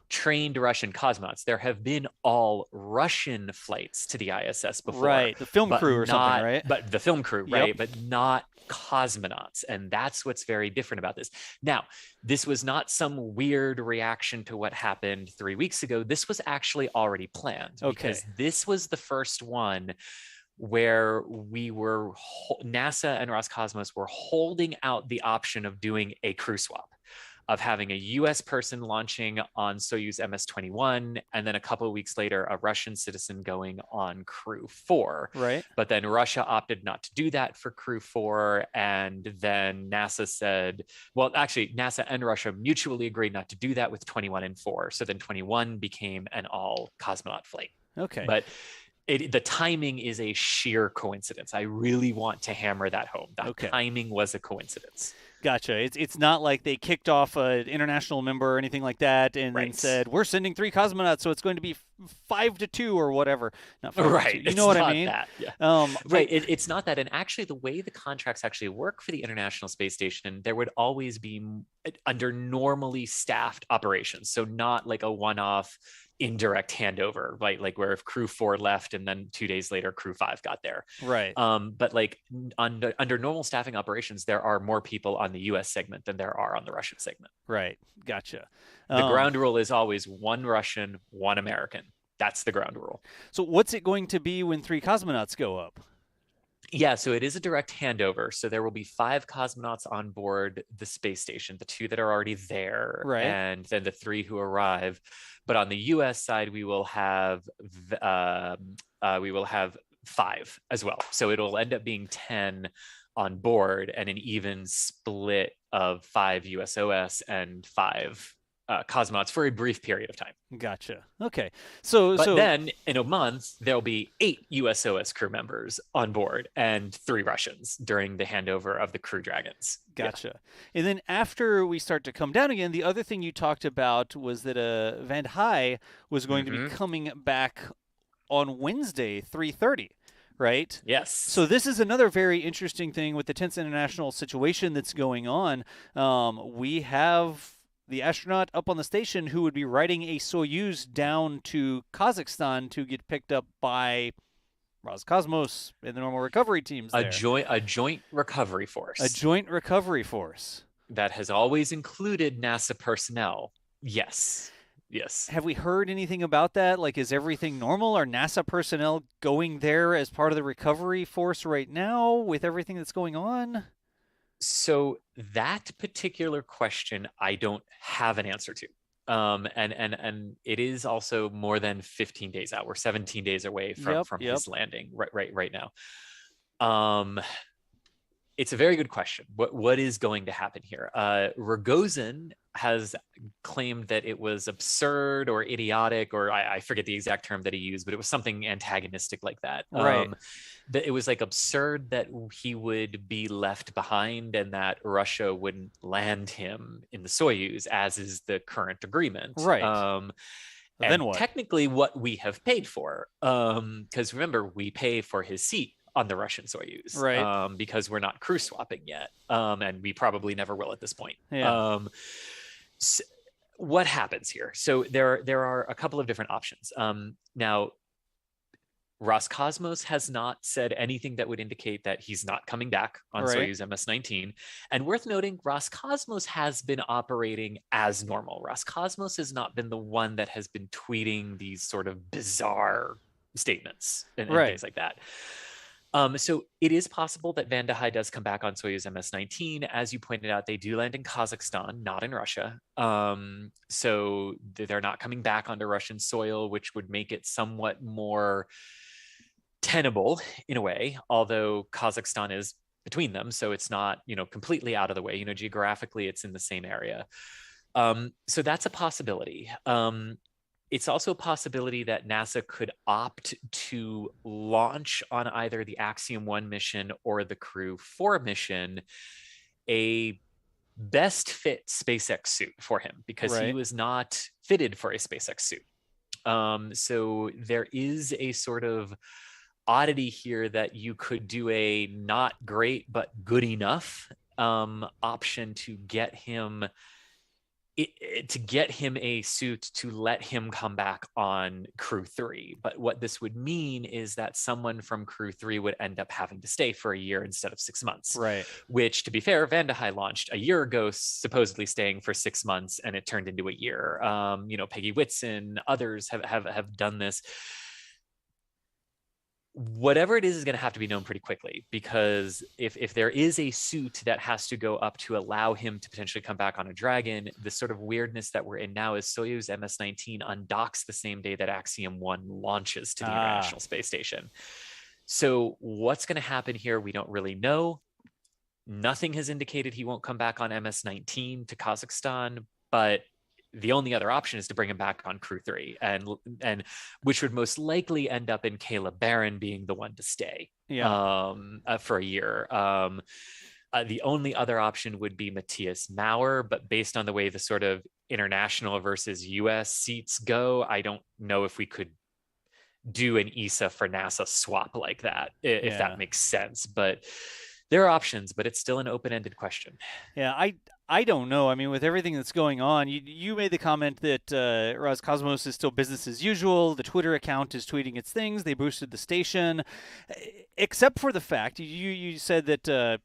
trained Russian cosmonauts. There have been all Russian flights to the ISS before. Right, the film crew or something, right? But the film crew, right? But not cosmonauts. And that's what's very different about this. Now, this was not some weird reaction to what happened 3 weeks ago. This was actually already planned. Because this was the first one where NASA and Roscosmos were holding out the option of doing a crew swap, of having a US person launching on Soyuz MS-21, and then a couple of weeks later, a Russian citizen going on Crew 4. Right. But then Russia opted not to do that for Crew 4, and then NASA said, well, actually, NASA and Russia mutually agreed not to do that with 21 and 4. So then 21 became an all-cosmonaut flight. Okay. But the timing is a sheer coincidence. I really want to hammer that home. That timing was a coincidence. Gotcha. It's not like they kicked off an international member or anything like that and then said, we're sending 3 cosmonauts, so it's going to be 5-2 or whatever. Not 5-2. You know what I mean? That, it's not that. And actually, the way the contracts actually work for the International Space Station, there would always be under normally staffed operations. So not like a one-off indirect handover, right? Like where if Crew 4 left and then 2 days later Crew 5 got there. Right. But like under normal staffing operations, there are more people on the US segment than there are on the Russian segment. Right. Gotcha. The ground rule is always 1 Russian, 1 American. That's the ground rule. So what's it going to be when 3 cosmonauts go up? Yeah, so it is a direct handover. So there will be 5 cosmonauts on board the space station, the 2 that are already there, and then the 3 who arrive. But on the U.S. side, we will have 5 as well. So it'll end up being 10 on board and an even split of 5 USOS and 5 cosmonauts for a brief period of time. Gotcha. Okay. So then in a month, there'll be 8 USOS crew members on board and 3 Russians during the handover of the Crew Dragons. Gotcha. Yeah. And then after we start to come down again, the other thing you talked about was that Van High was going to be coming back on Wednesday, 3:30. Right? Yes. So this is another very interesting thing with the tense international situation that's going on. We have the astronaut up on the station who would be riding a Soyuz down to Kazakhstan to get picked up by Roscosmos and the normal recovery teams there. A joint recovery force. A joint recovery force. That has always included NASA personnel. Yes. Yes. Have we heard anything about that? Like, is everything normal? Are NASA personnel going there as part of the recovery force right now with everything that's going on? So that particular question, I don't have an answer to. And it is also more than 15 days out. We're 17 days away from his landing right now. It's a very good question. What is going to happen here? Rogozin has claimed that it was absurd or idiotic, or I forget the exact term that he used, but it was something antagonistic like that. Right. That it was like absurd that he would be left behind and that Russia wouldn't land him in the Soyuz, as is the current agreement. Right. And then what? Technically what we have paid for, because remember, we pay for his seat on the Russian Soyuz, right? Because we're not crew swapping yet, and we probably never will at this point. Yeah. So what happens here? So there are a couple of different options. Now, Roscosmos has not said anything that would indicate that he's not coming back on Soyuz MS-19. And worth noting, Roscosmos has been operating as normal. Roscosmos has not been the one that has been tweeting these sort of bizarre statements and things like that. So it is possible that Van de Hei does come back on Soyuz MS-19. As you pointed out, they do land in Kazakhstan, not in Russia. So they're not coming back onto Russian soil, which would make it somewhat more tenable in a way, although Kazakhstan is between them. So it's not, completely out of the way. Geographically, it's in the same area. So that's a possibility. It's also a possibility that NASA could opt to launch on either the Axiom 1 mission or the Crew 4 mission a best fit SpaceX suit for him, because he was not fitted for a SpaceX suit. So there is a sort of oddity here that you could do a not great but good enough option to get him a suit to let him come back on Crew 3. But what this would mean is that someone from Crew 3 would end up having to stay for a year instead of 6 months. Right. Which, to be fair, Van de Hei launched a year ago, supposedly staying for 6 months, and it turned into a year. Peggy Whitson, others have done this. Whatever it is going to have to be known pretty quickly, because if there is a suit that has to go up to allow him to potentially come back on a Dragon, the sort of weirdness that we're in now is Soyuz MS-19 undocks the same day that Axiom 1 launches to the International Space Station. So what's going to happen here, we don't really know. Nothing has indicated he won't come back on MS-19 to Kazakhstan, but the only other option is to bring him back on Crew 3, and which would most likely end up in Caleb Barron being the one to stay for a year. The only other option would be Matthias Maurer, but based on the way the sort of international versus US seats go, I don't know if we could do an ESA for NASA swap like that, if that makes sense. But there are options, but it's still an open-ended question. Yeah, I don't know. I mean, with everything that's going on, you made the comment that Roscosmos is still business as usual. The Twitter account is tweeting its things. They boosted the station, except for the fact you said that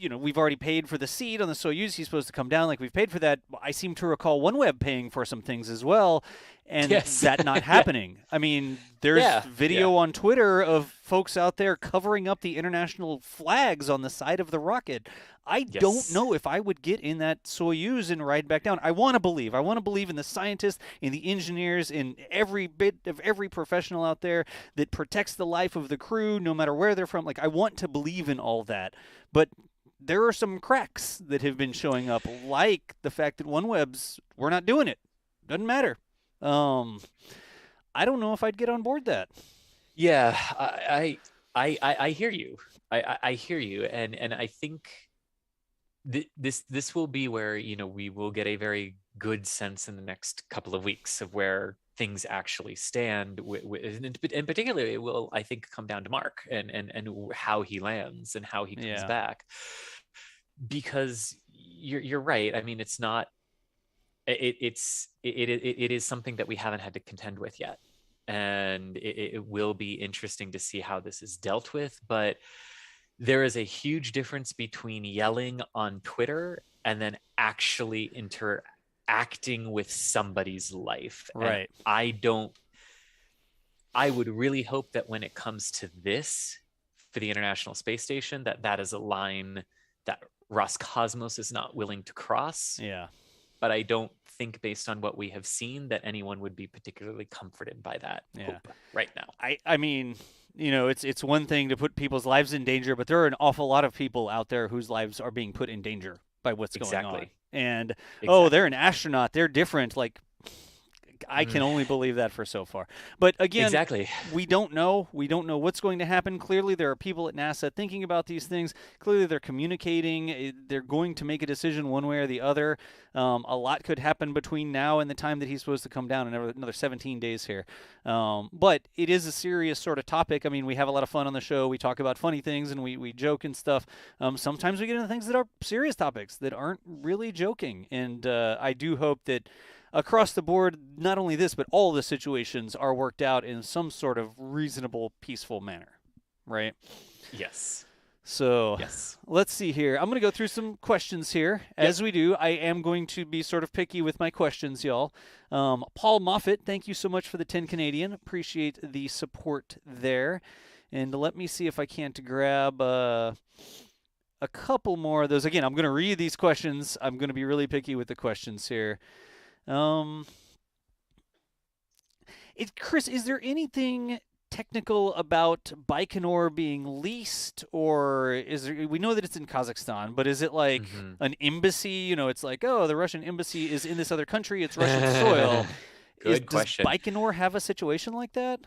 we've already paid for the seat on the Soyuz. He's supposed to come down. Like, we've paid for that. I seem to recall OneWeb paying for some things as well, and that not happening. I mean, there's video on Twitter of folks out there covering up the international flags on the side of the rocket. I don't know if I would get in that Soyuz and ride back down. I want to believe. I want to believe in the scientists, in the engineers, in every bit of every professional out there that protects the life of the crew, no matter where they're from. Like, I want to believe in all that. But there are some cracks that have been showing up, like the fact that OneWeb's, we're not doing it. Doesn't matter. I don't know if I'd get on board that. Yeah, I hear you. I hear you, and I think this will be where we will get a very good sense in the next couple of weeks of where things actually stand. And particularly, it will, I think, come down to Mark and how he lands and how he comes back. Because you're right. I mean, it's not. It is something that we haven't had to contend with yet, and it will be interesting to see how this is dealt with. But there is a huge difference between yelling on Twitter and then actually interacting with somebody's life. Right. And I would really hope that when it comes to this for the International Space Station, that is a line that Roscosmos is not willing to cross. Yeah. But I don't think, based on what we have seen, that anyone would be particularly comforted by that hope right now. I mean, it's one thing to put people's lives in danger, but there are an awful lot of people out there whose lives are being put in danger by what's going on. And, they're an astronaut. They're different. Like, I can only believe that for so far. But again, we don't know. We don't know what's going to happen. Clearly, there are people at NASA thinking about these things. Clearly, they're communicating. They're going to make a decision one way or the other. A lot could happen between now and the time that he's supposed to come down, another 17 days here. But it is a serious sort of topic. I mean, we have a lot of fun on the show. We talk about funny things and we joke and stuff. Sometimes we get into things that are serious topics that aren't really joking. And I do hope that across the board, not only this, but all the situations are worked out in some sort of reasonable, peaceful manner, right? Yes. So let's see here. I'm going to go through some questions here. As we do, I am going to be sort of picky with my questions, y'all. Paul Moffat, thank you so much for the 10 Canadian. Appreciate the support there. And let me see if I can't grab a couple more of those. Again, I'm going to read these questions. I'm going to be really picky with the questions here. Chris, is there anything technical about Baikonur being leased, or we know that it's in Kazakhstan, but is it like an embassy? You know, it's like, oh, the Russian embassy is in this other country. It's Russian soil. Good question. Does Baikonur have a situation like that?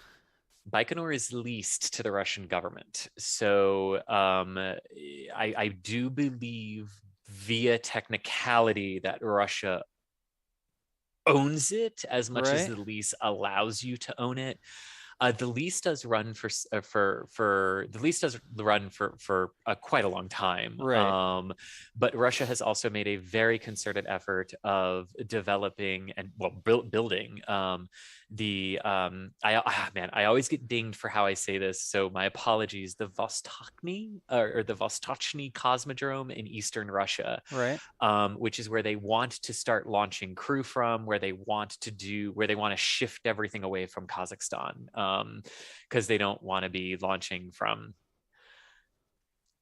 Baikonur is leased to the Russian government. So I do believe via technicality that Russia owns it as much as the lease allows you to own it. The lease does run for quite a long time, right? But Russia has also made a very concerted effort of developing and building I always get dinged for how I say this, so my apologies. The Vostochny or the Vostochny Cosmodrome in eastern Russia, right? Which is where they want to start launching crew from, where they want to shift everything away from Kazakhstan, because they don't want to be launching from.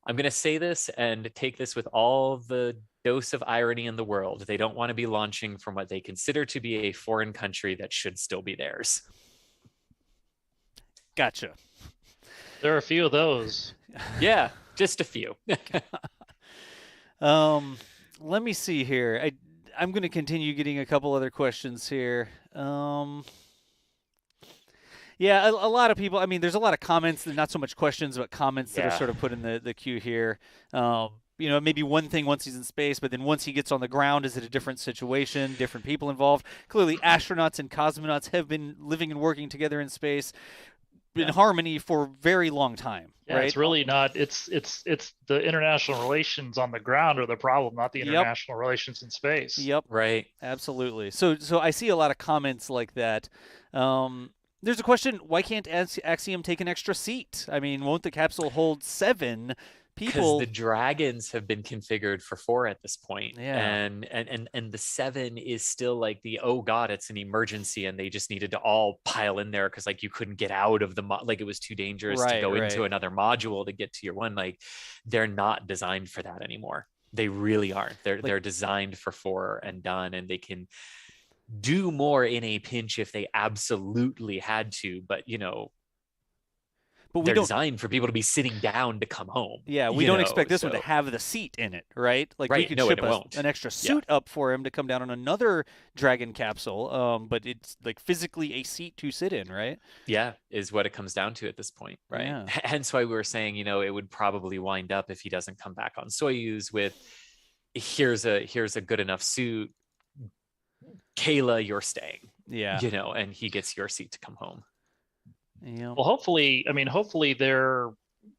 I'm going to say this and take this with all the dose of irony in the world. They don't want to be launching from what they consider to be a foreign country that should still be theirs. Gotcha. There are a few of those. Yeah, just a few. Let me see here. I'm going to continue getting a couple other questions here. Yeah, a lot of people. I mean, there's a lot of comments, not so much questions, but comments that are sort of put in the queue here. You know, maybe one thing once he's in space, but then once he gets on the ground, is it a different situation, different people involved? Clearly, astronauts and cosmonauts have been living and working together in space in harmony for a very long time. Yeah, right? It's really not. It's the international relations on the ground are the problem, not the international relations in space. Yep. Right. Absolutely. So I see a lot of comments like that. There's a question: why can't Axiom take an extra seat? I mean, won't the capsule hold 7 people? Because the Dragons have been configured for 4 at this point. Yeah. And the 7 is still like oh god, it's an emergency, and they just needed to all pile in there because like you couldn't get out of like it was too dangerous to go into another module to get to your one. Like they're not designed for that anymore. They really aren't. They're designed for 4 and done, and they can do more in a pinch if they absolutely had to, but you know, but they're designed for people to be sitting down to come home. Yeah, we don't expect this one to have the seat in it, right? Like we could ship an extra suit up for him to come down on another Dragon capsule, but it's like physically a seat to sit in, right? Yeah, is what it comes down to at this point, right? Yeah. Hence why we were saying, you know, it would probably wind up if he doesn't come back on Soyuz with here's a good enough suit. Kayla, you're staying. Yeah. You know, and he gets your seat to come home. Yeah. Well, hopefully they're,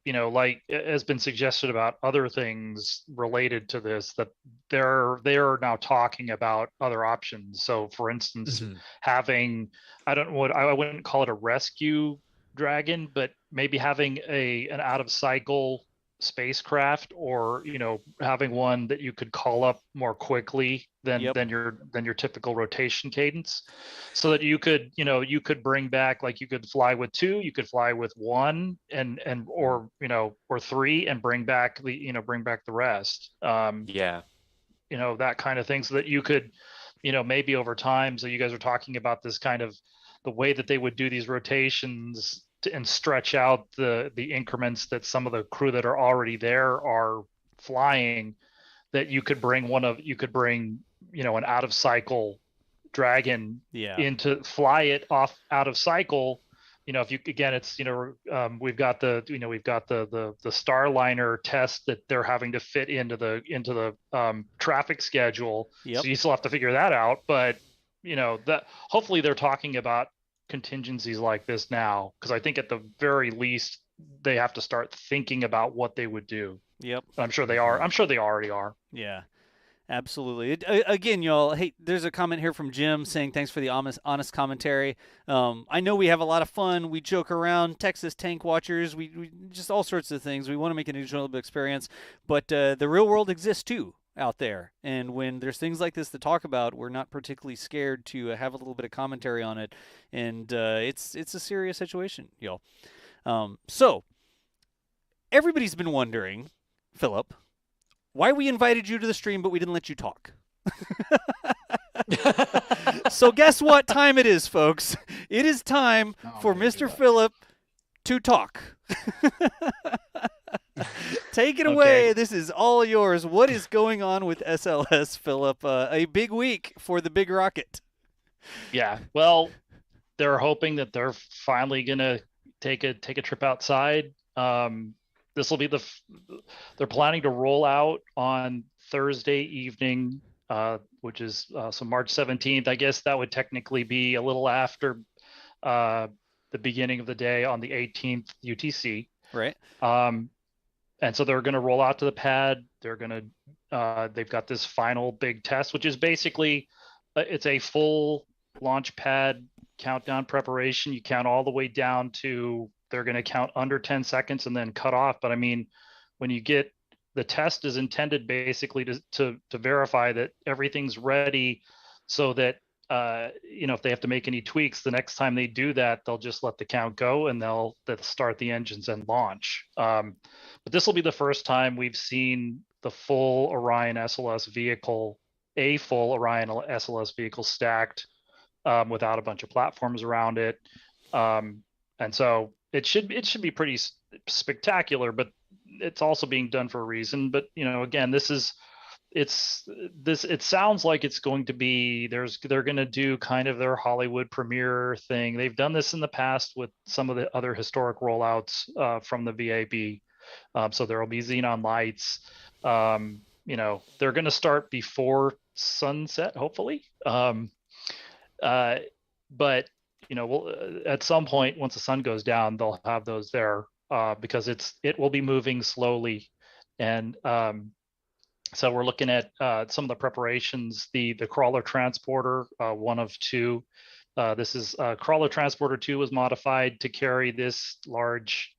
you know, like has been suggested about other things related to this, that they are now talking about other options. So for instance, having, I wouldn't call it a rescue Dragon, but maybe having an out of cycle spacecraft, or you know, having one that you could call up more quickly than your typical rotation cadence, so that you could bring back, like you could fly with 2, you could fly with 1 or 3 and bring back the rest. You know, that kind of thing, so that you could, you know, maybe over time. So you guys are talking about this kind of the way that they would do these rotations and stretch out the increments that some of the crew that are already there are flying, that you could bring you know, an out of cycle Dragon into fly it off out of cycle. You know, if you, again, it's, you know, we've got the Starliner test that they're having to fit into the traffic schedule. So you still have to figure that out, but you know, that hopefully they're talking about contingencies like this now, because I think at the very least they have to start thinking about what they would do. Yep. I'm sure they are. I'm sure they already are. Yeah, absolutely. Again, y'all, hey, there's a comment here from Jim saying thanks for the honest commentary. I know we have a lot of fun. We joke around, Texas Tank Watchers. We just all sorts of things. We want to make an enjoyable experience, but the real world exists too out there, and when there's things like this to talk about, we're not particularly scared to have a little bit of commentary on it, and it's a serious situation, y'all. So everybody's been wondering, Philip, why we invited you to the stream, but we didn't let you talk. So guess what time it is, folks? It is time for Mr. Philip to talk. Take it away. This is all yours. What is going on with SLS, Philip? A big week for the big rocket. Yeah. Well, they're hoping that they're finally gonna take a trip outside. This will be they're planning to roll out on Thursday evening, which is so March 17th. I guess that would technically be a little after the beginning of the day on the 18th UTC. Right. And so they're going to roll out to the pad. They're going to they've got this final big test, which is basically it's a full launch pad countdown preparation. You count all the way down to they're going to count under 10 seconds and then cut off. But I mean, when you get the test is intended basically to verify that everything's ready, so that if they have to make any tweaks, the next time they do that, they'll just let the count go and they'll start the engines and launch. But this will be the first time we've seen the full Orion SLS vehicle, a full Orion SLS vehicle stacked without a bunch of platforms around it. And so it should be pretty spectacular, but it's also being done for a reason. But again, it sounds like it's going to be they're going to do kind of their Hollywood premiere thing. They've done this in the past with some of the other historic rollouts from the VAB. So there will be xenon lights. They're going to start before sunset, hopefully. But at some point, once the sun goes down, they'll have those there because it will be moving slowly. And so we're looking at some of the preparations, the crawler transporter, one of two. This is crawler transporter 2 was modified to carry this large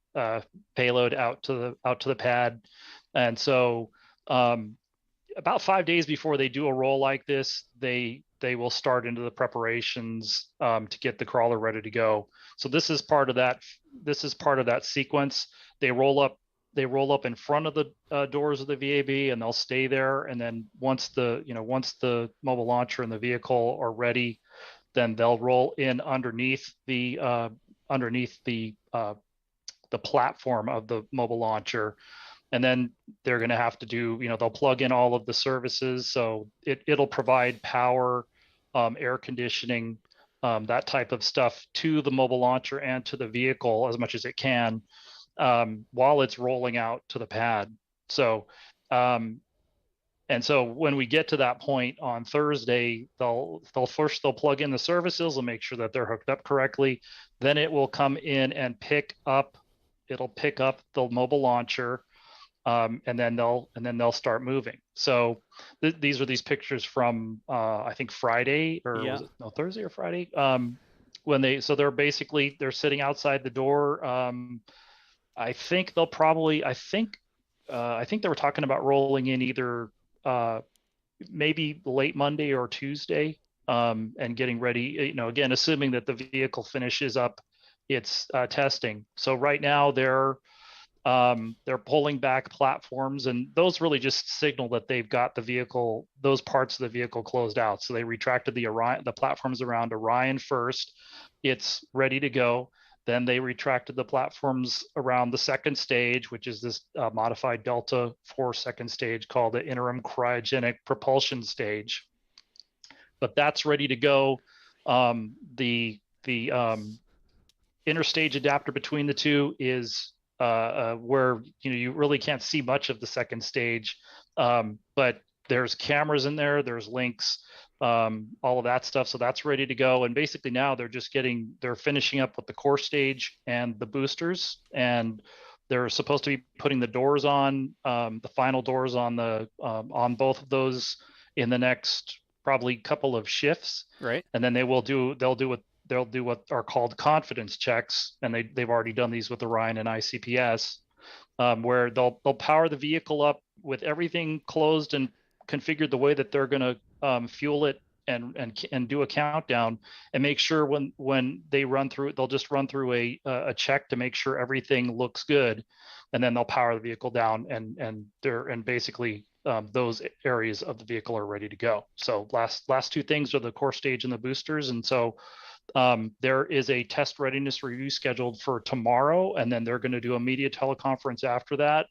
payload out to the pad. And so about 5 days before they do a roll like this, they will start into the preparations to get the crawler ready to go. So this is part of that. This is part of that sequence. They roll up in front of the doors of the VAB, and they'll stay there. And then once the mobile launcher and the vehicle are ready, then they'll roll in underneath the platform of the mobile launcher. And then they're going to have to do, they'll plug in all of the services. So it'll provide power, air conditioning, that type of stuff to the mobile launcher and to the vehicle as much as it can while it's rolling out to the pad. So, and so when we get to that point on Thursday, they'll plug in the services and make sure that they're hooked up correctly. Then it will come in and it'll pick up the mobile launcher. And then they'll start moving. So these are these pictures from I think Friday was it Thursday or Friday? They're sitting outside the door. I think they were talking about rolling in either maybe late Monday or Tuesday and getting ready. Again, assuming that the vehicle finishes up its testing. So right now they're pulling back platforms, and those really just signal that they've got the vehicle, those parts of the vehicle closed out. So they retracted the platforms around Orion first. It's ready to go. Then they retracted the platforms around the second stage, which is this modified Delta 4 second stage called the interim cryogenic propulsion stage. But that's ready to go. The interstage adapter between the two is where you really can't see much of the second stage, but there's cameras in there, there's links, all of that stuff. So that's ready to go. And basically now they're finishing up with the core stage and the boosters, and they're supposed to be putting the doors on, the final doors on both of those in the next probably couple of shifts. Right. And then they'll do what are called confidence checks, and they've already done these with Orion and ICPS, where they'll power the vehicle up with everything closed and configured the way that they're going to fuel it and do a countdown and make sure when they run through, they'll just run through a check to make sure everything looks good, and then they'll power the vehicle down, and basically those areas of the vehicle are ready to go. So last two things are the core stage and the boosters, and so there is a test readiness review scheduled for tomorrow, and then they're going to do a media teleconference after that.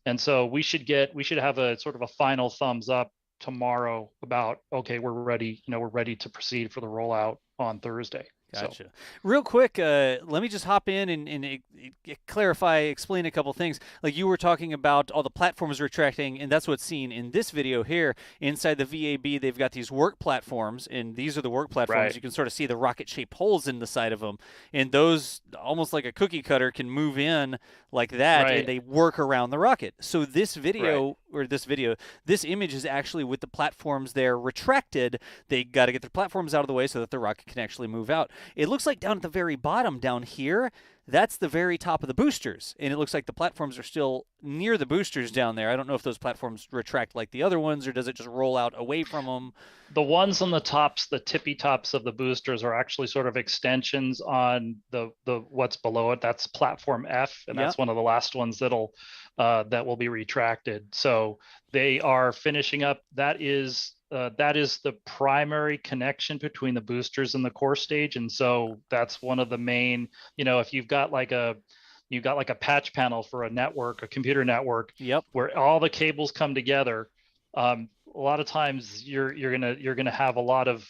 And so we should have a sort of a final thumbs up tomorrow about, okay, we're ready to proceed for the rollout on Thursday. Gotcha. So. Real quick, let me just hop in and explain a couple things. Like you were talking about all the platforms retracting, and that's what's seen in this video here. Inside the VAB, they've got these work platforms, and these are the work platforms. Right. You can sort of see the rocket-shaped holes in the side of them, and those, almost like a cookie cutter, can move in like that, right. And they work around the rocket. So this video, right. This image is actually with the platforms there retracted. They got to get the platforms out of the way so that the rocket can actually move out. It looks like down at the very bottom down here, that's the very top of the boosters. And it looks like the platforms are still near the boosters down there. I don't know if those platforms retract like the other ones, or does it just roll out away from them? The ones on the tops, the tippy tops of the boosters, are actually sort of extensions on the what's below it. That's platform F, and that's one of the last ones that will be retracted. So they are finishing up. That is the primary connection between the boosters and the core stage. And so that's one of the main, if you've got like a patch panel for a network, a computer network, where all the cables come together, a lot of times you're gonna have a lot of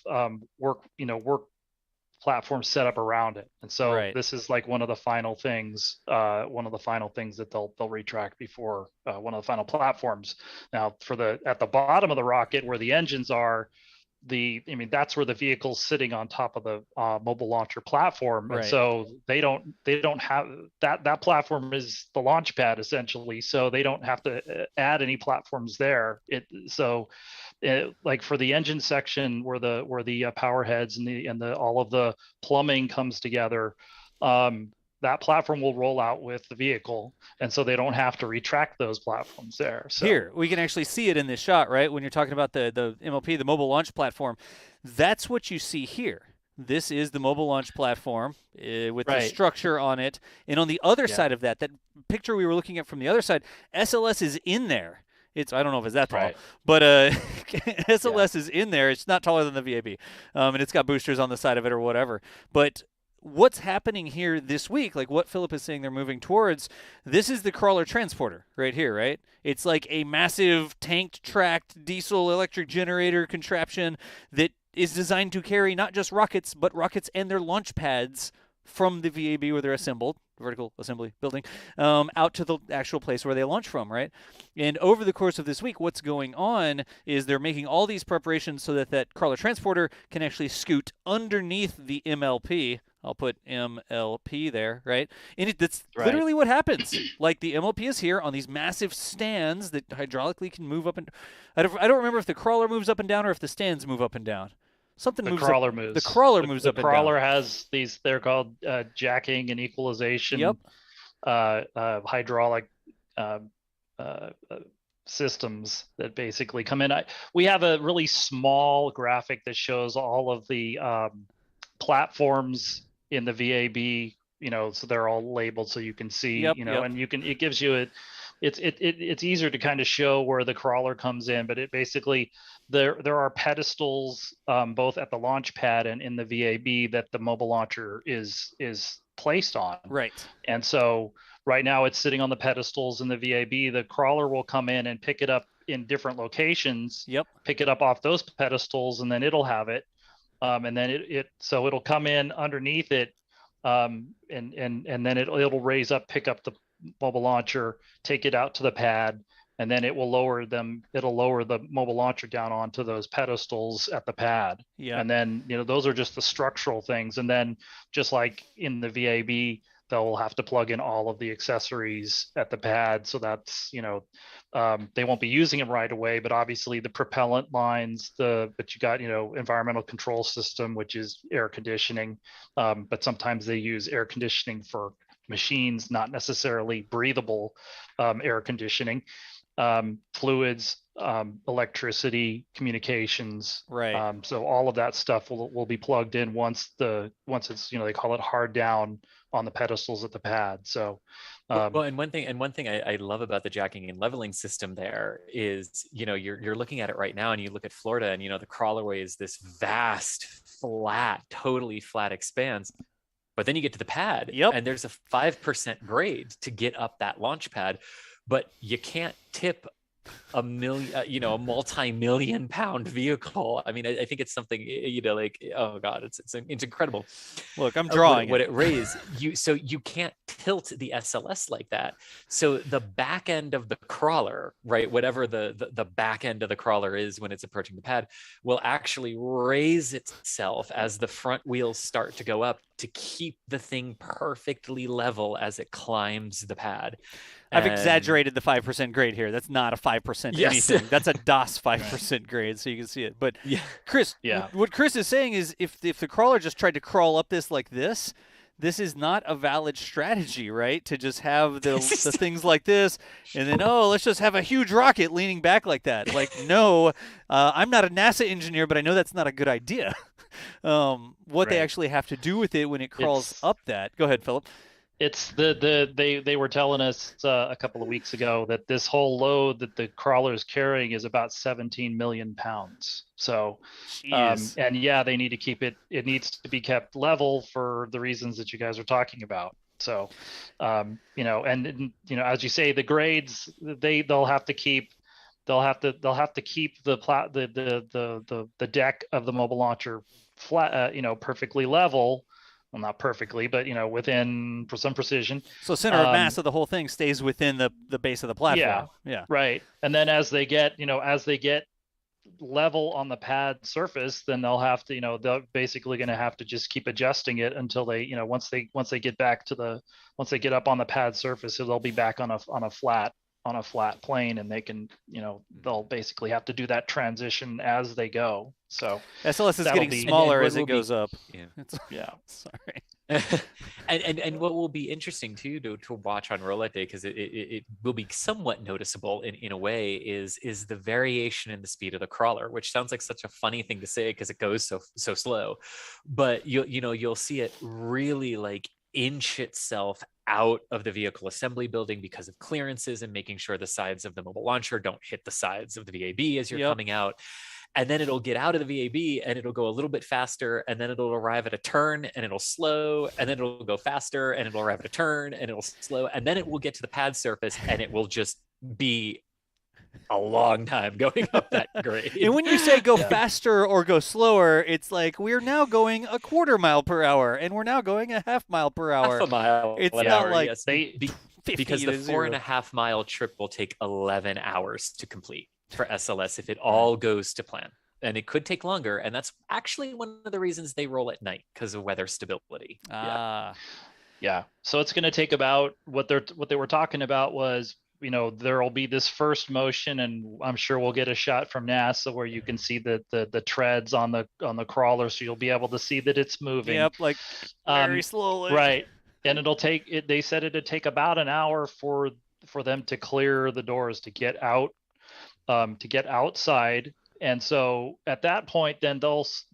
work platforms set up around it. And so this is like one of the final things that they'll retract before one of the final platforms. Now at the bottom of the rocket where the engines are, that's where the vehicle's sitting on top of the mobile launcher platform. Right. And so they don't have that platform is the launch pad essentially. So they don't have to add any platforms there. Like for the engine section where the power heads and all of the plumbing comes together, that platform will roll out with the vehicle, and so they don't have to retract those platforms there. So here we can actually see it in this shot, right? When you're talking about the MLP, the mobile launch platform, that's what you see here. This is the mobile launch platform with the structure on it, and on the other side of that picture we were looking at from the other side, SLS is in there. I don't know if it's that tall, but SLS is in there. It's not taller than the VAB, and it's got boosters on the side of it or whatever. But what's happening here this week, like what Philip is saying they're moving towards, this is the crawler transporter right here, right? It's like a massive tanked, tracked diesel electric generator contraption that is designed to carry not just rockets, but rockets and their launch pads from the VAB where they're assembled, vertical assembly building, out to the actual place where they launch from, right? And over the course of this week, what's going on is they're making all these preparations so that crawler transporter can actually scoot underneath the MLP. I'll put MLP there, right? And that's literally what happens. Like the MLP is here on these massive stands that hydraulically can move up and I don't remember if the crawler moves up and down or if the stands move up and down. Something moves. The crawler moves. The crawler moves up and down. The crawler has these. They're called jacking and equalization. Hydraulic systems that basically come in. We have a really small graphic that shows all of the platforms in the VAB. So they're all labeled so you can see. And it gives you it's easier to kind of show where the crawler comes in, but it basically there are pedestals both at the launch pad and in the VAB that the mobile launcher is placed on. Right. And so right now it's sitting on the pedestals in the VAB. The crawler will come in and pick it up in different locations. Pick it up off those pedestals, and then it'll have it. And then it'll come in underneath it, and then it'll raise up, pick up the mobile launcher, take it out to the pad, and then it'll lower the mobile launcher down onto those pedestals at the pad. And then those are just the structural things, and then just like in the VAB, they'll have to plug in all of the accessories at the pad. So that's they won't be using them right away, but obviously the propellant lines, but you got environmental control system, which is air conditioning, but sometimes they use air conditioning for machines, not necessarily breathable air conditioning. fluids, electricity, communications. Right. So all of that stuff will be plugged in once it's, they call it hard down on the pedestals at the pad. So well, and one thing I love about the jacking and leveling system there is, you're looking at it right now, and you look at Florida, and the crawlerway is this vast, totally flat expanse. But then you get to the pad, and there's a 5% grade to get up that launch pad, but you can't tip a multi-million pound vehicle. I mean, I think it's something, oh God, it's incredible. Look, I'm drawing what it raised. So you can't tilt the SLS like that. So the back end of the crawler, right, whatever the back end of the crawler is when it's approaching the pad, will actually raise itself as the front wheels start to go up to keep the thing perfectly level as it climbs the pad. I've exaggerated the 5% grade here. That's not a 5% anything. That's a DOS 5% grade, so you can see it. But Chris, what Chris is saying is if the crawler just tried to crawl up this like this is not a valid strategy, right? To just have the things like this, and then, let's just have a huge rocket leaning back like that. Like, no, I'm not a NASA engineer, but I know that's not a good idea. What they actually have to do with it when it crawls up that. Go ahead, Philip. It's they were telling us a couple of weeks ago that this whole load that the crawler is carrying is about 17 million pounds. So, and they need to keep it needs to be kept level for the reasons that you guys are talking about. So, as you say, the grades they'll have to keep the deck of the mobile launcher flat, perfectly level. Well, not perfectly, but within for some precision. So center of mass of the whole thing stays within the base of the platform. Yeah. Right. And then as they get level on the pad surface, then they'll have to, they're basically going to have to just keep adjusting it until they, once they get up on the pad surface, so they'll be back on a flat plane, and they can, they'll basically have to do that transition as they go. So SLS is getting smaller as it goes up. Yeah. Sorry. and what will be interesting too to watch on Rollout Day, because it will be somewhat noticeable in a way, is the variation in the speed of the crawler, which sounds like such a funny thing to say because it goes so slow, but you'll see it really like inch itself out of the vehicle assembly building because of clearances and making sure the sides of the mobile launcher don't hit the sides of the VAB as you're coming out. And then it'll get out of the VAB and it'll go a little bit faster, and then it'll arrive at a turn and it'll slow, and then it'll go faster and it'll arrive at a turn and it'll slow, and then it will get to the pad surface and it will just be a long time going up that grade. And when you say go faster or go slower, it's like we're now going a quarter mile per hour and we're now going a half mile per hour. Half a mile. It's not like because the 4.5 mile trip will take 11 hours to complete for SLS if it all goes to plan. And it could take longer, and that's actually one of the reasons they roll at night, because of weather stability. Yeah. So it's going to take about what they were talking about was, there'll be this first motion, and I'm sure we'll get a shot from NASA where you can see the treads on the crawler, so you'll be able to see that it's moving. Yep, like very slowly. Right. And they said it'd take about an hour for them to clear the doors to get out, to get outside. And so at that point, then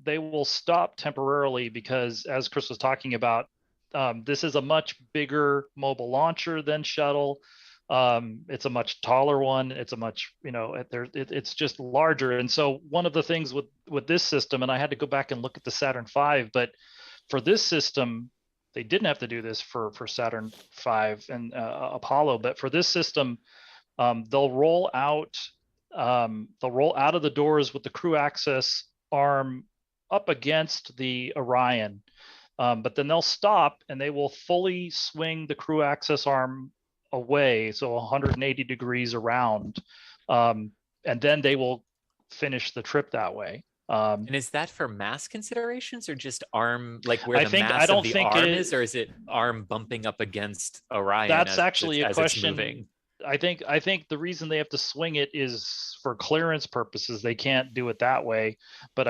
they will stop temporarily, because as Chris was talking about, this is a much bigger mobile launcher than shuttle. It's a much taller one. It's a much, it's just larger. And so one of the things with this system, and I had to go back and look at the Saturn V, but for this system, they didn't have to do this for Saturn V and Apollo, but for this system, they'll roll out of the doors with the crew access arm up against the Orion, but then they'll stop and they will fully swing the crew access arm away, so 180 degrees around, and then they will finish the trip that way. And is that for mass considerations, or just arm, like where the mass of the arm is, or is it arm bumping up against Orion? That's actually a question. I think the reason they have to swing it is for clearance purposes. They can't do it that way. But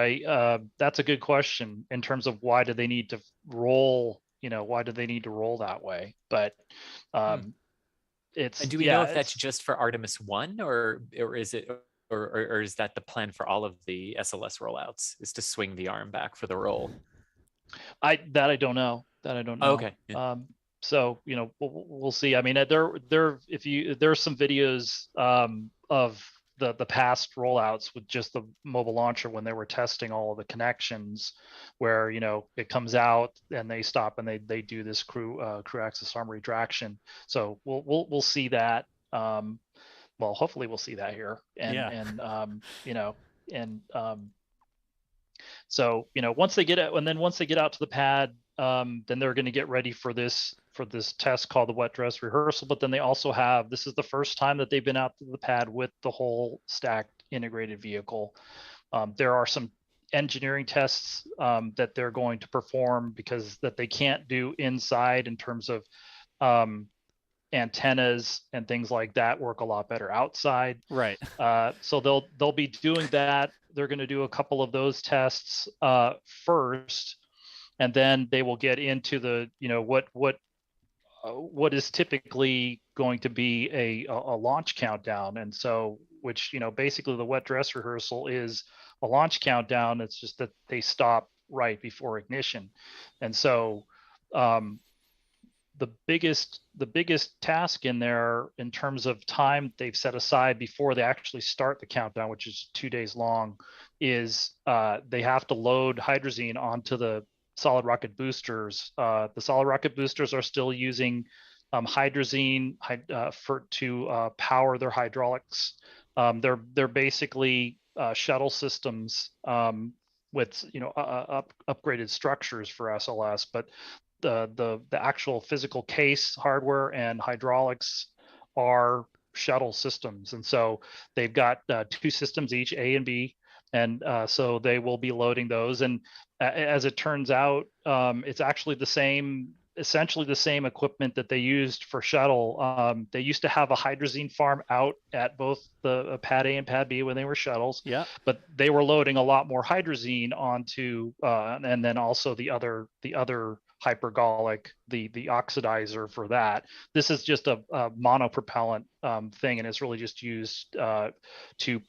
that's a good question in terms of why do they need to roll? Why do they need to roll that way? But it's And do we know if that's just for Artemis 1 or is it or is that the plan for all of the SLS rollouts, is to swing the arm back for the roll? I don't know. Oh, okay. Yeah. So we'll see. I mean, there's some videos of the past rollouts with just the mobile launcher when they were testing all of the connections, where it comes out and they stop and they do this crew axis arm retraction. So we'll see that. Well, hopefully we'll see that here. So once they get out, and then once they get out to the pad, then they're going to get ready for this test called the wet dress rehearsal. But then they also this is the first time that they've been out to the pad with the whole stacked integrated vehicle. There are some engineering tests that they're going to perform because that they can't do inside in terms of antennas and things like that work a lot better outside. Right. So they'll be doing that. They're going to do a couple of those tests first, and then they will get into the what is typically going to be a launch countdown. And so, which basically the wet dress rehearsal is a launch countdown. It's just that they stop right before ignition. And so the biggest task in there in terms of time they've set aside before they actually start the countdown, which is 2 days long, is they have to load hydrazine onto the solid rocket boosters. The solid rocket boosters are still using hydrazine to power their hydraulics. They're basically shuttle systems with upgraded structures for SLS, but the actual physical case hardware and hydraulics are shuttle systems. And so they've got 2 systems each, A and B, and so they will be loading those. And as it turns out, it's actually essentially the same equipment that they used for shuttle. They used to have a hydrazine farm out at both the pad A and pad B when they were shuttles. Yeah. But they were loading a lot more hydrazine onto, and then also the other hypergolic, the oxidizer for that. This is just a monopropellant thing, and it's really just used to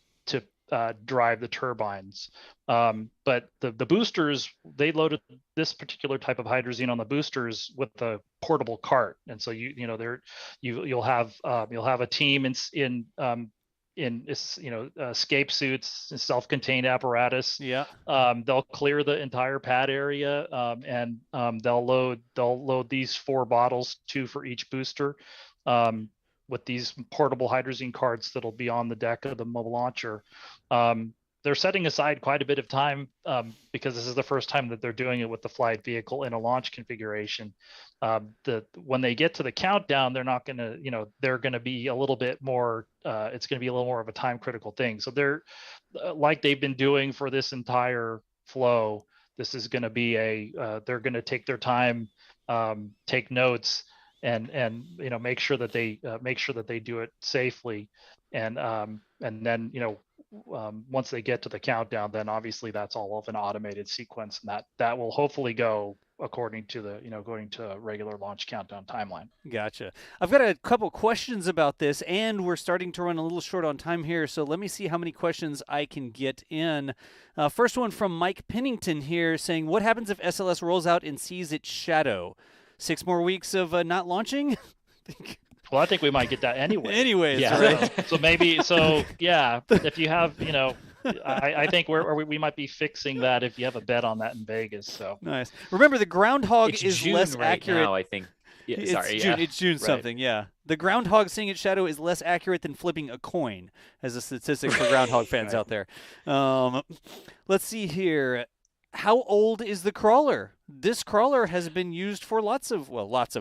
drive the turbines. But the boosters, they loaded this particular type of hydrazine on the boosters with a portable cart, and so you'll have a team in escape suits, self-contained apparatus. Yeah. They'll clear the entire pad area, and they'll load these 4 bottles, 2 for each booster, with these portable hydrazine carts that'll be on the deck of the mobile launcher. They're setting aside quite a bit of time because this is the first time that they're doing it with the flight vehicle in a launch configuration. When they get to the countdown, they're not going to, they're going to be a little bit more, it's going to be a little more of a time critical thing. So they're like they've been doing for this entire flow. This is going to be they're going to take their time, take notes, and make sure that they do it safely. And then once they get to the countdown, then obviously that's all of an automated sequence, and that will hopefully go according to a regular launch countdown timeline. Gotcha. I've got a couple questions about this, and we're starting to run a little short on time here, so let me see how many questions I can get in. First one from Mike Pennington here saying, what happens if SLS rolls out and sees its shadow? 6 more weeks of not launching? Well, I think we might get that anyway. Anyways, yeah. Right? So maybe, yeah, if you have, I think we might be fixing that if you have a bet on that in Vegas. So nice. Remember, the groundhog It's is June less right accurate. now, I think. Yeah, It's June something, yeah. The groundhog seeing its shadow is less accurate than flipping a coin, as a statistic for groundhog fans out there. Let's see here. How old is the crawler? This crawler has been used for lots of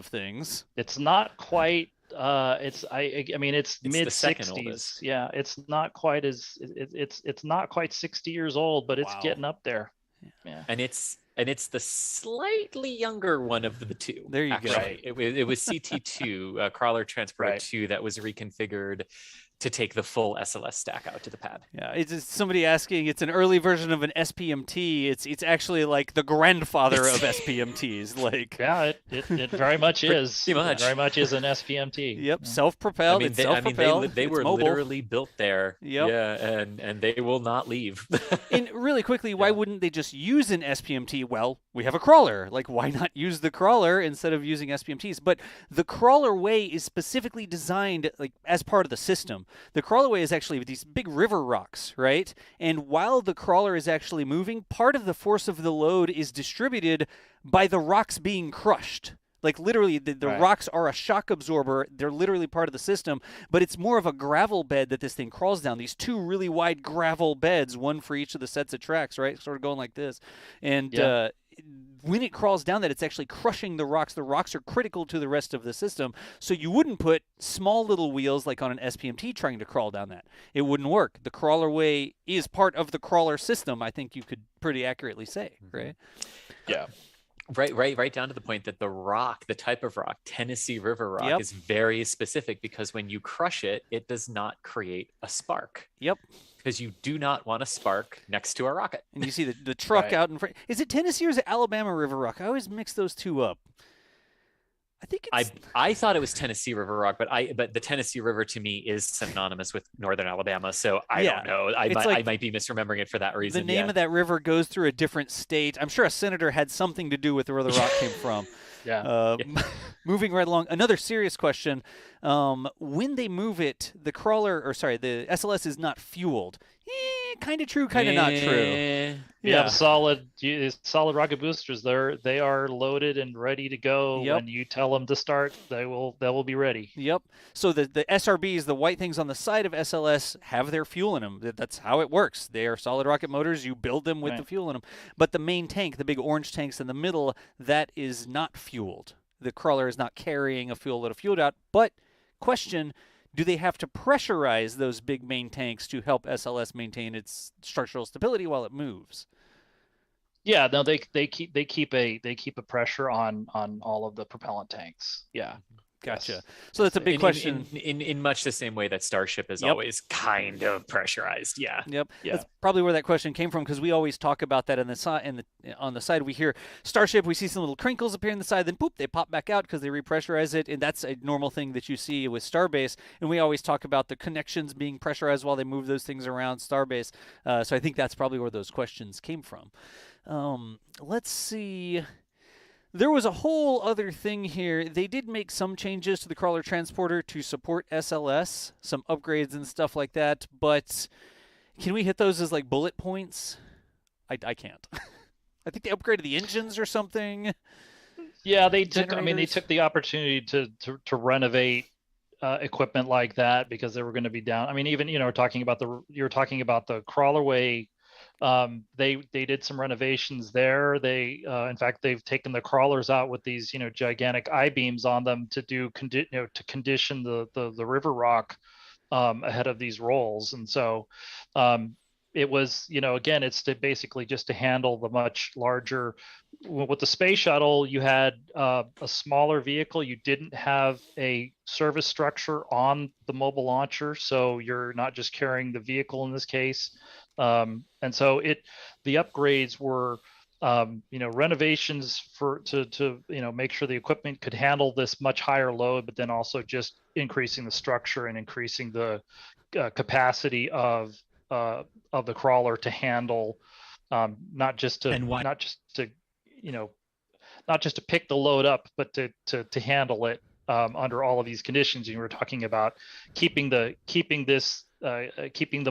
things. It's not quite. It's mid -60s. Yeah, it's not quite it's not quite 60 years old, but it's getting up there. Yeah. And it's the slightly younger one of the 2. There you actually. go. It was CT2, Crawler Transporter 2, that was reconfigured to take the full SLS stack out to the pad. Yeah, it's just somebody asking. It's an early version of an SPMT. It's actually like the grandfather of SPMTs. Like, yeah, it very much is. Pretty much. It very much is an SPMT. Yep, self-propelled. It's self-propelled. They were literally built there. Yep. Yeah, and they will not leave. And really quickly, why wouldn't they just use an SPMT? Well, we have a crawler. Like, why not use the crawler instead of using SPMTs? But the crawler way is specifically designed like as part of the system. The crawlerway is actually these big river rocks, right? And while the crawler is actually moving, part of the force of the load is distributed by the rocks being crushed. Like literally, the rocks are a shock absorber. They're literally part of the system, but it's more of a gravel bed that this thing crawls down. These two really wide gravel beds, one for each of the sets of tracks, right? Sort of going like this. And when it crawls down that, it's actually crushing the rocks. The rocks are critical to the rest of the system. So you wouldn't put small little wheels like on an SPMT trying to crawl down that. It wouldn't work. The crawlerway is part of the crawler system, I think you could pretty accurately say, right? Yeah. Right down to the point that the rock, the type of rock, Tennessee River rock, is very specific because when you crush it, it does not create a spark. Yep. Because you do not want a spark next to a rocket. And you see the truck out in front. Is it Tennessee or is it Alabama River rock? I always mix those two up. I think it's... I thought it was Tennessee River rock, but the Tennessee River to me is synonymous with Northern Alabama, so I don't know. I might be misremembering it for that reason. The name of that river goes through a different state. I'm sure a senator had something to do with where the rock came from. Moving right along, another serious question. When they move it, the SLS is not fueled. Kind of true, kind of not true. You have solid rocket boosters. They are loaded and ready to go. When you tell them to start, they will be ready. Yep. So the SRBs, the white things on the side of SLS, have their fuel in them. That's how it works. They are solid rocket motors. You build them with the fuel in them. But the main tank, the big orange tanks in the middle, that is not fueled. The crawler is not carrying a fuel load of fuel out. But question, do they have to pressurize those big main tanks to help SLS maintain its structural stability while it moves? Yeah, no, they keep a pressure on all of the propellant tanks. Yeah. Gotcha. Yes. So that's a big question. In much the same way that Starship is always kind of pressurized. Yeah. Yep. Yeah. That's probably where that question came from, because we always talk about that on the side. We hear Starship, we see some little crinkles appear on the side, then poop, they pop back out because they repressurize it, and that's a normal thing that you see with Starbase. And we always talk about the connections being pressurized while they move those things around Starbase. So I think that's probably where those questions came from. Let's see. There was a whole other thing here. They did make some changes to the crawler transporter to support SLS, some upgrades and stuff like that, but can we hit those as like bullet points? I can't. I think they upgraded the engines or something. Yeah, they took the opportunity to renovate equipment like that because they were going to be down. I mean, even you're talking about the crawlerway. They did some renovations there. They in fact they've taken the crawlers out with these gigantic I-beams on them to condition the river rock ahead of these rolls. And so it was again, it's basically just to handle the much larger. With the space shuttle, you had a smaller vehicle. You didn't have a service structure on the mobile launcher, so you're not just carrying the vehicle in this case. And so the upgrades were, renovations to make sure the equipment could handle this much higher load, but then also just increasing the structure and increasing the capacity of the crawler to handle, not just to pick the load up, but to handle it under all of these conditions. You were talking about keeping the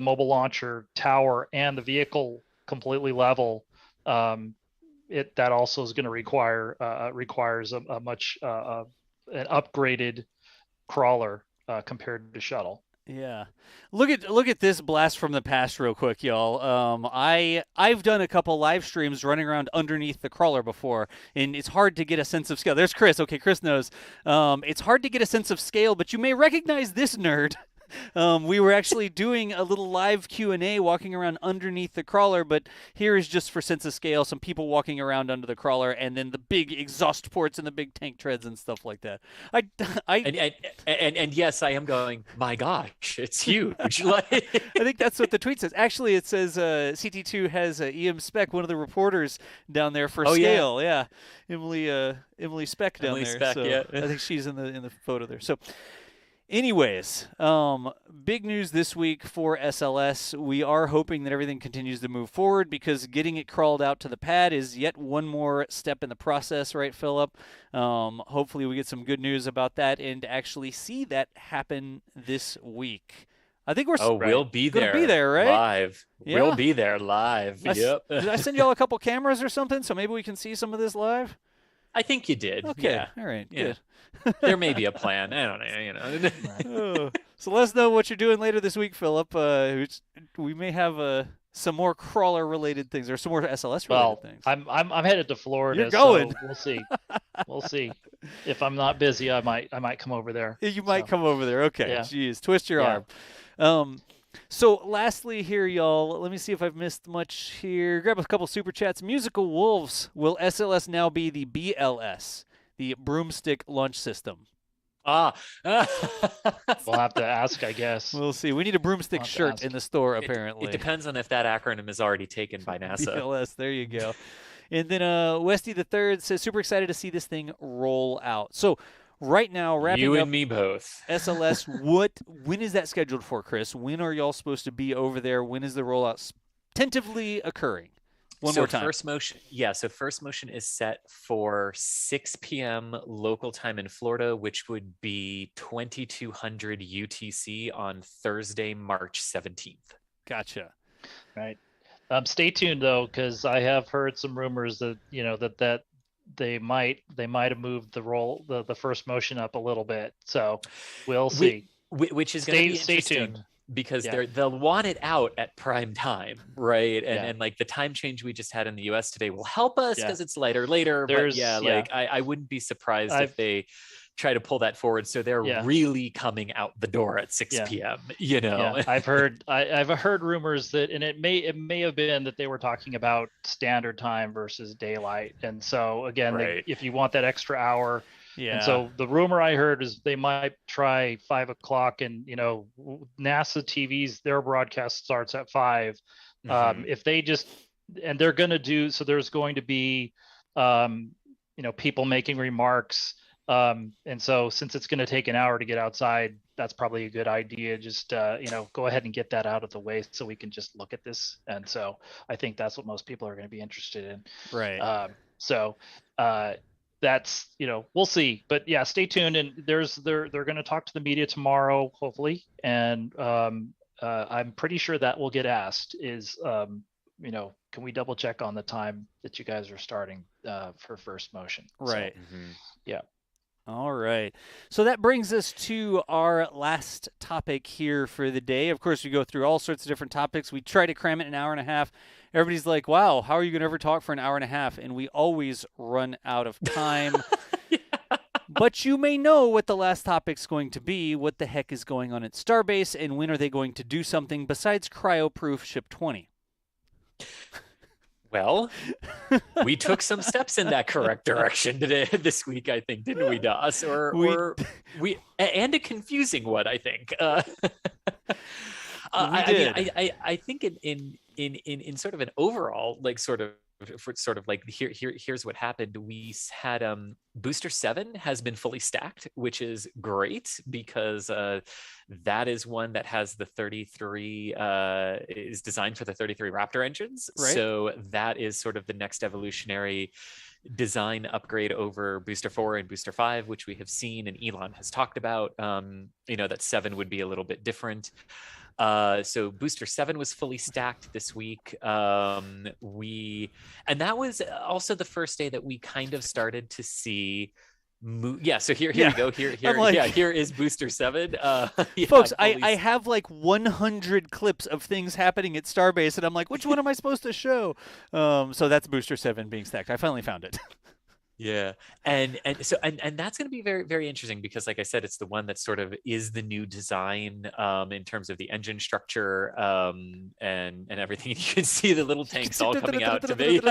mobile launcher tower and the vehicle completely level. That also is going to requires a much an upgraded crawler compared to shuttle. Yeah, look at this blast from the past real quick, y'all. I've done a couple live streams running around underneath the crawler before, and it's hard to get a sense of scale. There's Chris. Okay, Chris knows. It's hard to get a sense of scale, but you may recognize this nerd. We were actually doing a little live Q&A walking around underneath the crawler, but here is just for sense of scale, some people walking around under the crawler, and then the big exhaust ports and the big tank treads and stuff like that. And yes, I am going, my gosh, it's huge. Like, I think that's what the tweet says. Actually, it says CT2 has EM Spec, one of the reporters down there for scale. Yeah. Emily Speck down Emily there. Speck, so yeah. I think she's in the photo there. So anyways, big news this week for SLS. We are hoping that everything continues to move forward because getting it crawled out to the pad is yet one more step in the process, right, Philip? Hopefully we get some good news about that and actually see that happen this week. I think we're we'll be there, right? Live. Yeah. We'll be there live. Yep. Did I send y'all a couple cameras or something so maybe we can see some of this live? I think you did. Okay. Yeah. All right. Yeah. Good. There may be a plan. I don't know. So let us know what you're doing later this week, Philip. We may have some more crawler related things or some more SLS related things. I'm headed to Florida. You're going. So we'll see. We'll see. If I'm not busy, I might come over there. You might come over there. Okay. Yeah. Jeez, twist your arm. So lastly here, y'all, let me see if I've missed much here. Grab a couple super chats. Musical Wolves, will SLS now be the BLS, the Broomstick Launch System? We'll have to ask, I guess. We'll see. We need a broomstick shirt in the store, apparently. It depends on if that acronym is already taken by NASA. BLS, there you go. And then Westy the Third says, super excited to see this thing roll out. So right now, wrapping you up and me both. SLS, when is that scheduled for, Chris? When are y'all supposed to be over there? When is the rollout tentatively occurring? One more time. First motion is set for 6 p.m. local time in Florida, which would be 2200 UTC on Thursday, March 17th. Gotcha. Right. Stay tuned though, because I have heard some rumors that that they might have moved the first motion up a little bit. So we'll see. Which is going to be stay interesting. tuned. Because they'll want it out at prime time, right? And like the time change we just had in the US today will help us because it's lighter later. I wouldn't be surprised if they try to pull that forward. So they're really coming out the door at 6 p.m. I've heard rumors that, and it may have been that they were talking about standard time versus daylight. And so again, if you want that extra hour. Yeah. And so the rumor I heard is they might try 5 o'clock, and NASA TV's their broadcast starts at 5. If they they're going to do so, there's going to be people making remarks, and so since it's going to take an hour to get outside, that's probably a good idea. Just go ahead and get that out of the way so we can just look at this. And so I think that's what most people are going to be interested in. Right. That's we'll see, but stay tuned. And they're going to talk to the media tomorrow, hopefully, and I'm pretty sure that will get asked is can we double check on the time that you guys are starting for first motion? Right. So, yeah. All right. So that brings us to our last topic here for the day. Of course, we go through all sorts of different topics. We try to cram it in an hour and a half. Everybody's like, wow, how are you going to ever talk for an hour and a half? And we always run out of time. But you may know what the last topic's going to be, what the heck is going on at Starbase, and when are they going to do something besides cryo-proof Ship 20? Well, we took some steps in that correct direction this week, I think, didn't we, Das? And a confusing one, I think. I think in sort of an overall, here's what happened. We had Booster 7 has been fully stacked, which is great because that is one that has the 33 is designed for the 33 Raptor engines. Right. So that is sort of the next evolutionary design upgrade over Booster 4 and Booster 5, which we have seen and Elon has talked about. That 7 would be a little bit different. So Booster 7 was fully stacked this week. And that was also the first day that we kind of started to see so here we go. Here is Booster 7. Folks, I have like 100 clips of things happening at Starbase, and I'm like, which one am I supposed to show? So that's Booster 7 being stacked. I finally found it. Yeah. And that's going to be very, very interesting because, like I said, it's the one that sort of is the new design in terms of the engine structure and everything. You can see the little tanks all coming out to make,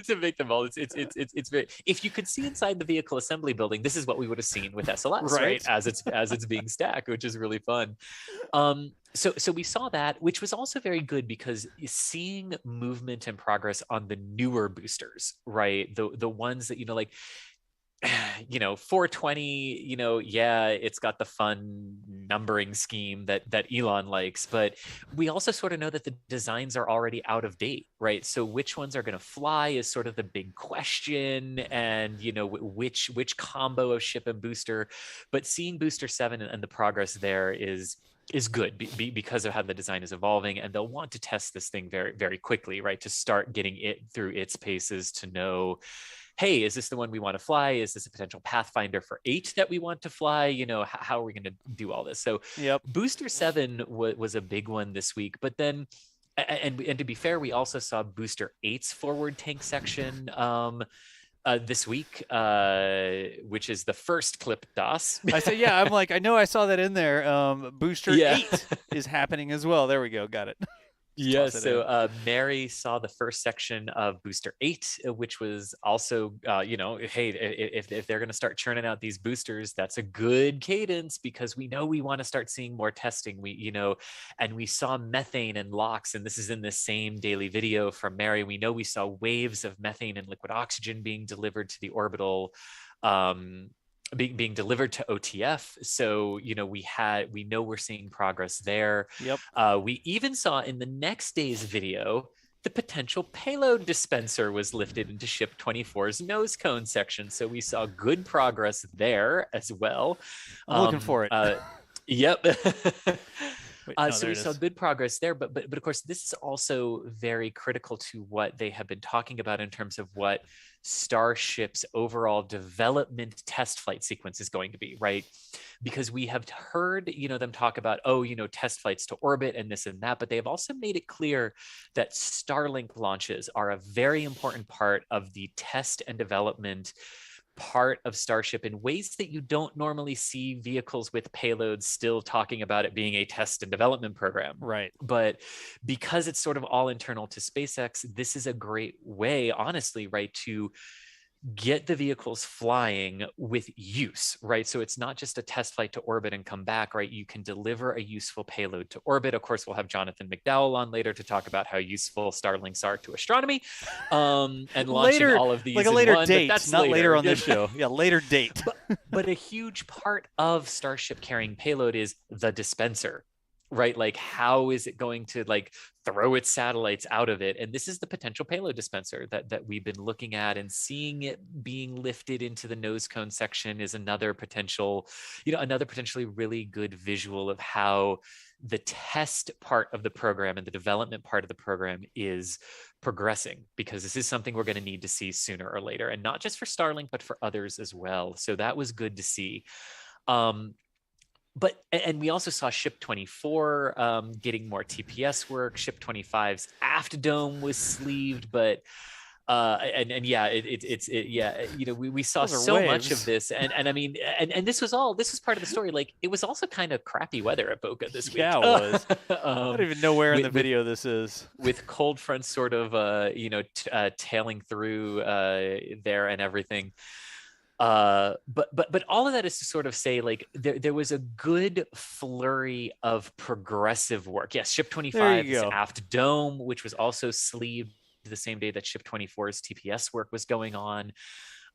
to make them all. It's very. If you could see inside the vehicle assembly building, this is what we would have seen with SLS, right? As it's being stacked, which is really fun. So we saw that, which was also very good because seeing movement and progress on the newer boosters, right? The ones that, like, 420, yeah, it's got the fun numbering scheme that Elon likes, but we also sort of know that the designs are already out of date, right? So which ones are going to fly is sort of the big question, and which combo of ship and booster. But seeing Booster 7 and the progress there is good because of how the design is evolving, and they'll want to test this thing very, very quickly, right? To start getting it through its paces to know, hey, is this the one we want to fly? Is this a potential pathfinder for 8 that we want to fly? How are we going to do all this? So Booster 7 was a big one this week, but then, and to be fair, we also saw Booster 8's forward tank section this week, which is the first clip DOS. I said, yeah, I'm like, I know I saw that in there. Booster 8 is happening as well. There we go. Got it. Yeah, so Mary saw the first section of Booster 8, which was also, hey, if they're going to start churning out these boosters, that's a good cadence because we know we want to start seeing more testing. And we saw methane and LOX, and this is in the same daily video from Mary. We know we saw waves of methane and liquid oxygen being delivered to the orbital, being delivered to OTF. So, we know we're seeing progress there. Yep. We even saw in the next day's video, the potential payload dispenser was lifted into Ship 24's nose cone section. So we saw good progress there as well. I'm looking for it. Yep. Wait, so we saw good progress there, but of course, this is also very critical to what they have been talking about in terms of what Starship's overall development test flight sequence is going to be, right? Because we have heard, them talk about, test flights to orbit and this and that, but they have also made it clear that Starlink launches are a very important part of the test and development part of Starship in ways that you don't normally see vehicles with payloads still talking about it being a test and development program. Right. But because it's sort of all internal to SpaceX, this is a great way, honestly, right, to get the vehicles flying with use, right? So it's not just a test flight to orbit and come back, right? You can deliver a useful payload to orbit. Of course, we'll have Jonathan McDowell on later to talk about how useful Starlinks are to astronomy, and launching all of these like a later one, date, that's not later on this show. Yeah, later date. But a huge part of Starship carrying payload is the dispenser, right? Like, how is it going to throw its satellites out of it? And this is the potential payload dispenser that we've been looking at, and seeing it being lifted into the nose cone section is another potentially really good visual of how the test part of the program and the development part of the program is progressing, because this is something we're going to need to see sooner or later, and not just for Starlink, but for others as well. So that was good to see. And we also saw Ship 24 getting more TPS work. Ship 25's aft dome was sleeved, but we saw so much of this, and I mean, and this was part of the story. Like, it was also kind of crappy weather at Boca this week. Yeah, it was. I don't even know where in the video this is. With cold fronts sort of tailing through there and everything. But all of that is to sort of say, there was a good flurry of progressive work. Yes, Ship 25's aft dome, which was also sleeved the same day that Ship 24's TPS work was going on.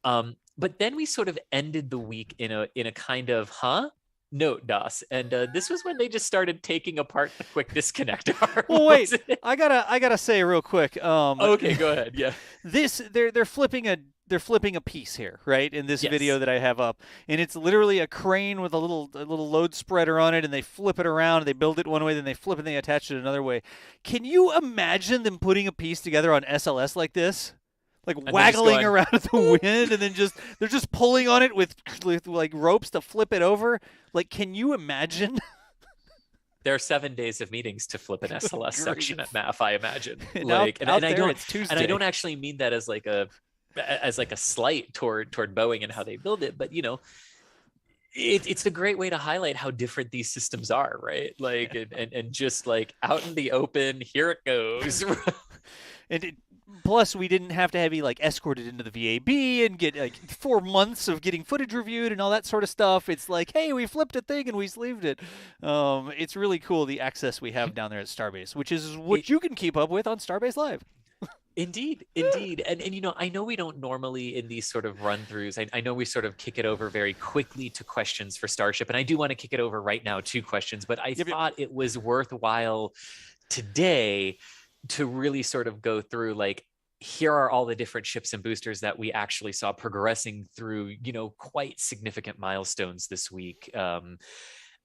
But then we sort of ended the week in a kind of note, DOS, and this was when they just started taking apart the quick disconnect arm. Well, wait, I gotta say real quick. Okay, go ahead. Yeah, they're flipping a piece here, right? In this video that I have up, and it's literally a crane with a little load spreader on it, and they flip it around, and they build it one way, then they flip it, and they attach it another way. Can you imagine them putting a piece together on SLS like this? And waggling around in the wind, and then they're just pulling on it with ropes to flip it over. Can you imagine? There are 7 days of meetings to flip an SLS section at MAF, I imagine. It's Tuesday. And I don't actually mean that as as like a slight toward Boeing and how they build it, but it's a great way to highlight how different these systems are, right? Like, and just like out in the open, here it goes. And plus, we didn't have to have you like escorted into the VAB and get like 4 months of getting footage reviewed and all that sort of stuff. It's like, hey, we flipped a thing and we sleeved it. It's really cool, the access we have down there at Starbase, which is what you can keep up with on Starbase Live. Indeed. And I know we don't normally in these sort of run-throughs, I know we sort of kick it over very quickly to questions for Starship, and I do want to kick it over right now to questions, but I thought it was worthwhile today to really sort of go through, like, here are all the different ships and boosters that we actually saw progressing through, quite significant milestones this week. And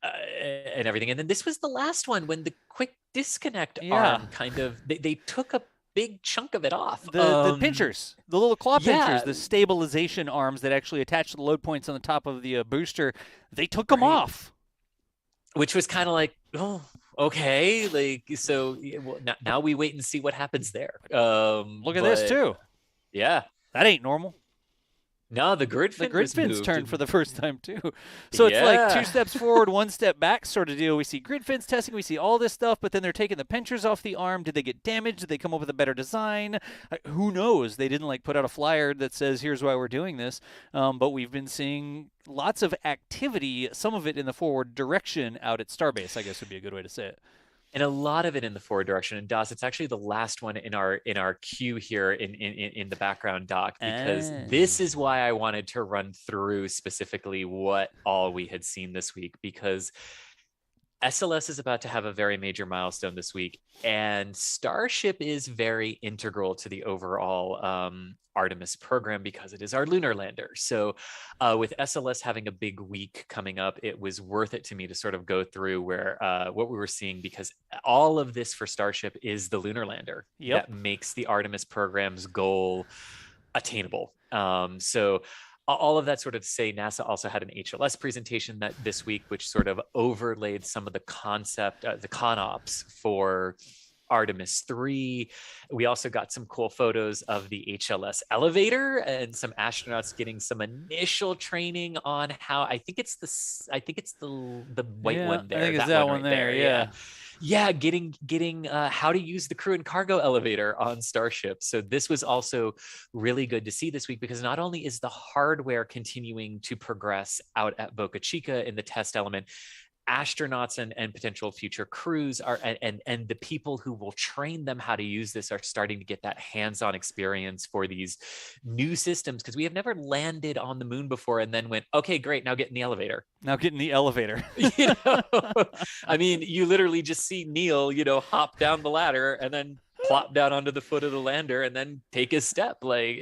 everything. And then this was the last one when the quick disconnect arm kind of, they took a big chunk of it off. The pinchers, the little claw pinchers, the stabilization arms that actually attach to the load points on the top of the booster, they took them off. Which was kind of like, oh, okay. Like, so now we wait and see what happens there. Look at this too. Yeah. That ain't normal. No, the grid fins turned for the first time too. So it's like 2 steps forward, 1 step back sort of deal. We see grid fins testing, we see all this stuff, but then they're taking the pinchers off the arm. Did they get damaged? Did they come up with a better design? Who knows? They didn't like put out a flyer that says, here's why we're doing this. But we've been seeing lots of activity, some of it in the forward direction out at Starbase, I guess would be a good way to say it. And a lot of it in the forward direction. And Das, it's actually the last one in our queue here in the background doc, because this is why I wanted to run through specifically what all we had seen this week, because SLS is about to have a very major milestone this week, and Starship is very integral to the overall Artemis program because it is our lunar lander. So with SLS having a big week coming up, it was worth it to me to sort of go through where what we were seeing, because all of this for Starship is the lunar lander that makes the Artemis program's goal attainable. So all of that sort of to say, NASA also had an HLS presentation this week, which sort of overlaid some of the concept, the ConOps for Artemis 3. We also got some cool photos of the HLS elevator and some astronauts getting some initial training on how, I think it's the white one there. I think it's that one right there. Yeah, getting how to use the crew and cargo elevator on Starship. So this was also really good to see this week, because not only is the hardware continuing to progress out at Boca Chica in the test element, astronauts and potential future crews are and the people who will train them how to use this are starting to get that hands-on experience for these new systems, because we have never landed on the moon before and then went, okay, great, now get in the elevator. I mean, you literally just see Neil, hop down the ladder and then plop down onto the foot of the lander and then take a step. Like,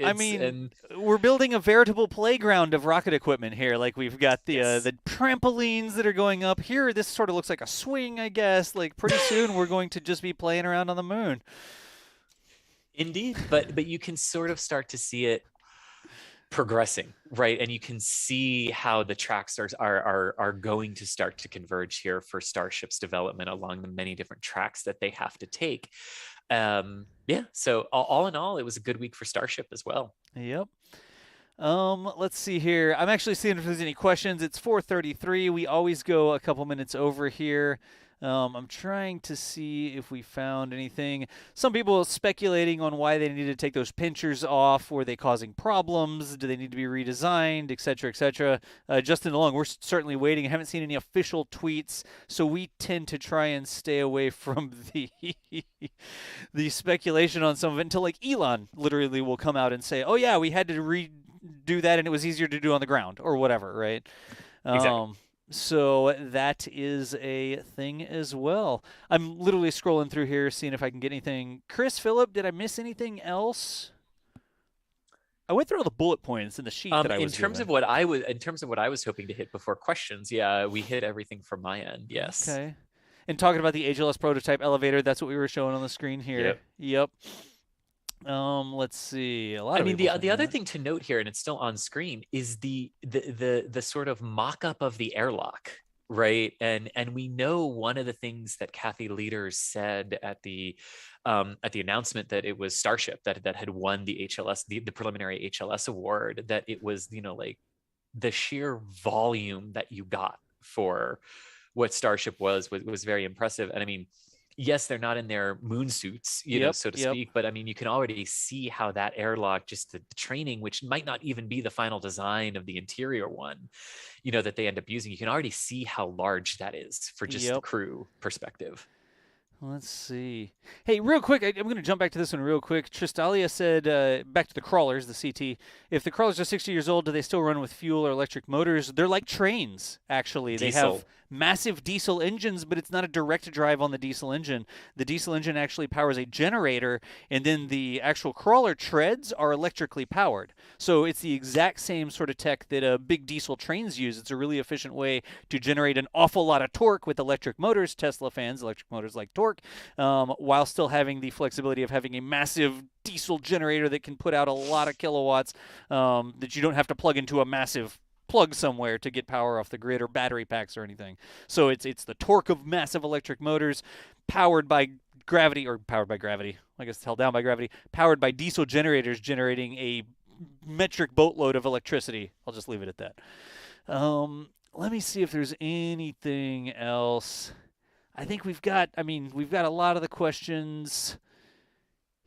we're building a veritable playground of rocket equipment here. Like, we've got the trampolines that are going up here. This sort of looks like a swing, I guess. Like, pretty soon we're going to just be playing around on the moon. Indeed, but you can sort of start to see it progressing, right? And you can see how the tracks are going to start to converge here for Starship's development along the many different tracks that they have to take. So all in all, it was a good week for Starship as well. Yep. Let's see here. I'm actually seeing if there's any questions. It's 4:33. We always go a couple minutes over here. I'm trying to see if we found anything. Some people are speculating on why they need to take those pinchers off. Were they causing problems? Do they need to be redesigned, et cetera, et cetera? Justin DeLong, we're certainly waiting. I haven't seen any official tweets, so we tend to try and stay away from the speculation on some of it until, like, Elon literally will come out and say, oh, yeah, we had to redo that and it was easier to do on the ground or whatever, right? Exactly. So that is a thing as well. I'm literally scrolling through here, seeing if I can get anything. Chris, Phillip, did I miss anything else? I went through all the bullet points in the sheet that I was in terms of what I was hoping to hit before questions. Yeah, we hit everything from my end. Yes. Okay. And talking about the HLS prototype elevator, that's what we were showing on the screen here. Yep. Let's see. The other thing to note here, and it's still on screen, is the sort of mock-up of the airlock. Right. And we know one of the things that Kathy Leaders said at the announcement that it was Starship that had won the HLS, the preliminary HLS award, that it was, like the sheer volume that you got for what Starship was very impressive. And I mean, yes, they're not in their moon suits, so to speak, but I mean, you can already see how that airlock, just the training, which might not even be the final design of the interior one, that they end up using, you can already see how large that is for just the crew perspective. Let's see. Hey, real quick, I'm going to jump back to this one real quick. Tristalia said, back to the crawlers, the CT, if the crawlers are 60 years old, do they still run with fuel or electric motors? They're like trains, actually. Diesel. They have massive diesel engines, but it's not a direct drive on the diesel engine. The diesel engine actually powers a generator, and then the actual crawler treads are electrically powered. So it's the exact same sort of tech that big diesel trains use. It's a really efficient way to generate an awful lot of torque with electric motors. Tesla fans, electric motors like torque, while still having the flexibility of having a massive diesel generator that can put out a lot of kilowatts that you don't have to plug into a massive plug somewhere to get power off the grid or battery packs or anything. So it's the torque of massive electric motors powered by gravity, I guess it's held down by gravity, powered by diesel generators generating a metric boatload of electricity. I'll just leave it at that. Let me see if there's anything else. I think we've got a lot of the questions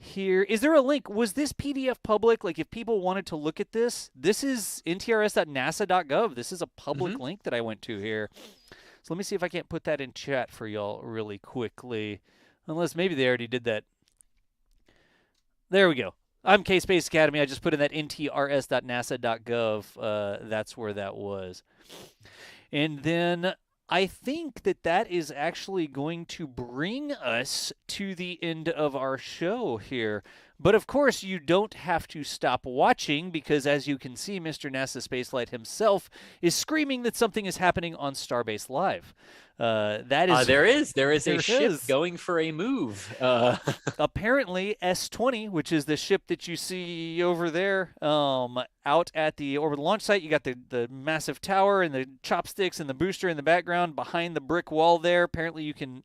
here. Is there a link? Was this PDF public? Like, if people wanted to look at this is ntrs.nasa.gov. This is a public link that I went to here. So let me see if I can't put that in chat for y'all really quickly. Unless maybe they already did that. There we go. I'm K-Space Academy. I just put in that ntrs.nasa.gov. That's where that was. And then I think that is actually going to bring us to the end of our show here. But of course, you don't have to stop watching, because as you can see, Mr. NASA Spaceflight himself is screaming that something is happening on Starbase Live. That is there is a ship going for a move. Apparently, S20, which is the ship that you see over there, out at the orbital launch site. You got the massive tower and the chopsticks and the booster in the background behind the brick wall there. Apparently, you can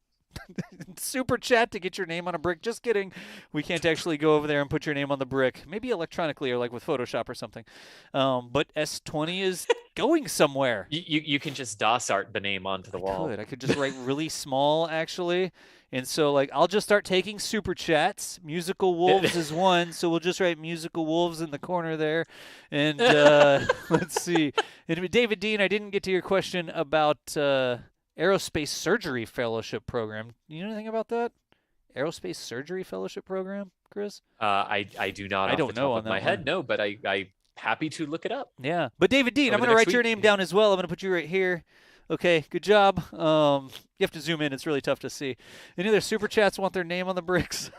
super chat to get your name on a brick. Just kidding. We can't actually go over there and put your name on the brick. Maybe electronically or like with Photoshop or something. But S20 is going somewhere. You can just DOS art the name onto the wall. I could just write really small, actually. And so, like, I'll just start taking super chats. Musical Wolves is one, so we'll just write Musical Wolves in the corner there. And let's see. And David Dean, I didn't get to your question about Aerospace Surgery Fellowship Program. You know anything about that? Aerospace Surgery Fellowship Program, Chris? I do not. I don't off the know top on of that my head. one. No, but I happy to look it up. Yeah, but David Dean, Over I'm the going to next write your week. name down as well. I'm going to put you right here. Okay, good job. You have to zoom in. It's really tough to see. Any other super chats want their name on the bricks?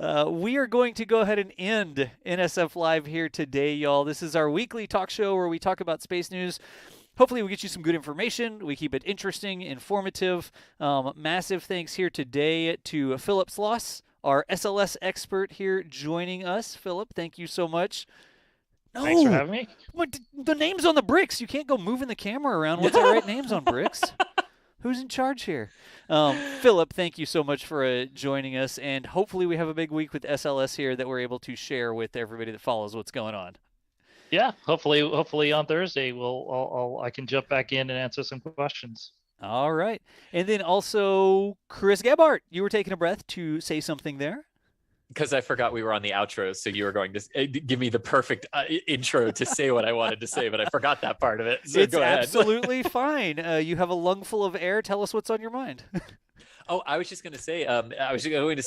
We are going to go ahead and end NSF Live here today, y'all. This is our weekly talk show where we talk about space news. Hopefully we get you some good information. We keep it interesting, informative. Massive thanks here today to Philip Sloss, our SLS expert here joining us. Philip, thank you so much. No. Thanks for having me. What, the name's on the bricks. You can't go moving the camera around once I write names on bricks. Who's in charge here? Philip, thank you so much for joining us, and hopefully we have a big week with SLS here that we're able to share with everybody that follows what's going on. Yeah, hopefully on Thursday I can jump back in and answer some questions. All right. And then also, Chris Gebhardt, you were taking a breath to say something there. Because I forgot we were on the outro, so you were going to give me the perfect intro to say what I wanted to say, but I forgot that part of it. So it's go ahead. absolutely fine. You have a lung full of air. Tell us what's on your mind. Oh, I was just going to say,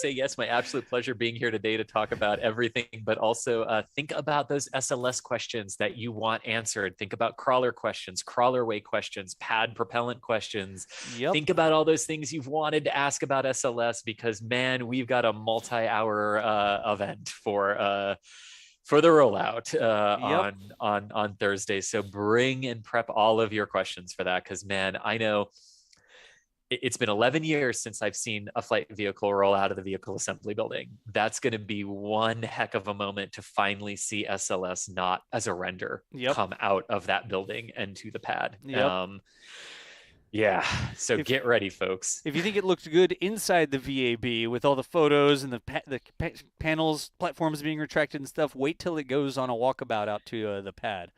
yes, my absolute pleasure being here today to talk about everything, but also think about those SLS questions that you want answered. Think about crawler questions, crawlerway questions, pad propellant questions. Yep. Think about all those things you've wanted to ask about SLS, because man, we've got a multi-hour event for the rollout on Thursday. So bring and prep all of your questions for that, because man, I know it's been 11 years since I've seen a flight vehicle roll out of the vehicle assembly building. That's going to be one heck of a moment to finally see SLS not as a render come out of that building and to the pad. Yeah. So get ready, folks. If you think it looked good inside the VAB with all the photos and the panels, platforms being retracted and stuff, wait till it goes on a walkabout out to the pad.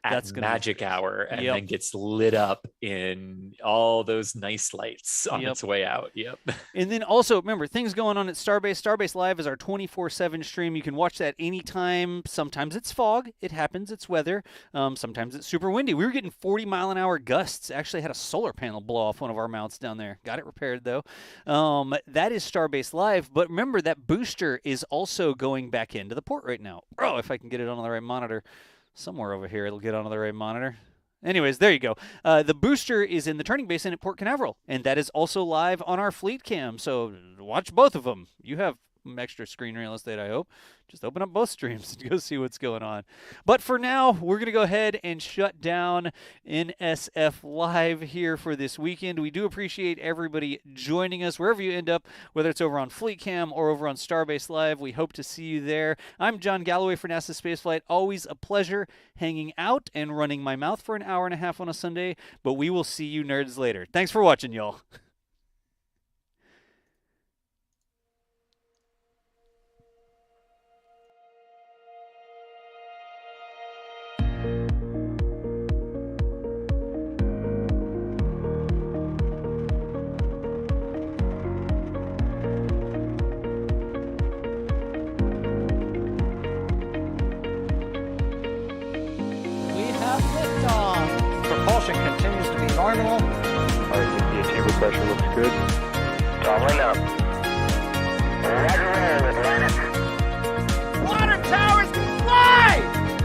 That's magic hour, and then gets lit up in all those nice lights on its way out. Yep. And then also, remember, things going on at Starbase. Starbase Live is our 24/7 stream. You can watch that anytime. Sometimes it's fog. It happens. It's weather. Sometimes it's super windy. We were getting 40-mile-an-hour gusts. Actually had a solar panel blow off one of our mounts down there. Got it repaired, though. That is Starbase Live. But remember, that booster is also going back into the port right now. Oh, if I can get it on the right monitor. Somewhere over here, it'll get onto the right monitor. Anyways, there you go. The booster is in the turning basin at Port Canaveral, and that is also live on our fleet cam. So watch both of them. You have extra screen real estate, I hope. Just open up both streams and go see what's going on. But for now, we're going to go ahead and shut down NSF Live here for this weekend. We do appreciate everybody joining us wherever you end up, whether it's over on FleetCam or over on Starbase Live. We hope to see you there. I'm John Galloway for NASASpaceflight. Always a pleasure hanging out and running my mouth for an hour and a half on a Sunday, but we will see you nerds later. Thanks for watching, y'all. Propulsion continues to be normal. RCP chamber pressure looks good. Doubling up. Roger, roll, Atlantic. Water towers, fly!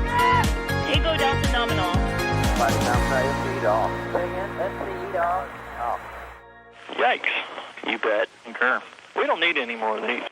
Yes! Tango Delta nominal. Body mount speed off. Bring in, SCE off. Yikes. You bet. Concur. We don't need any more of these.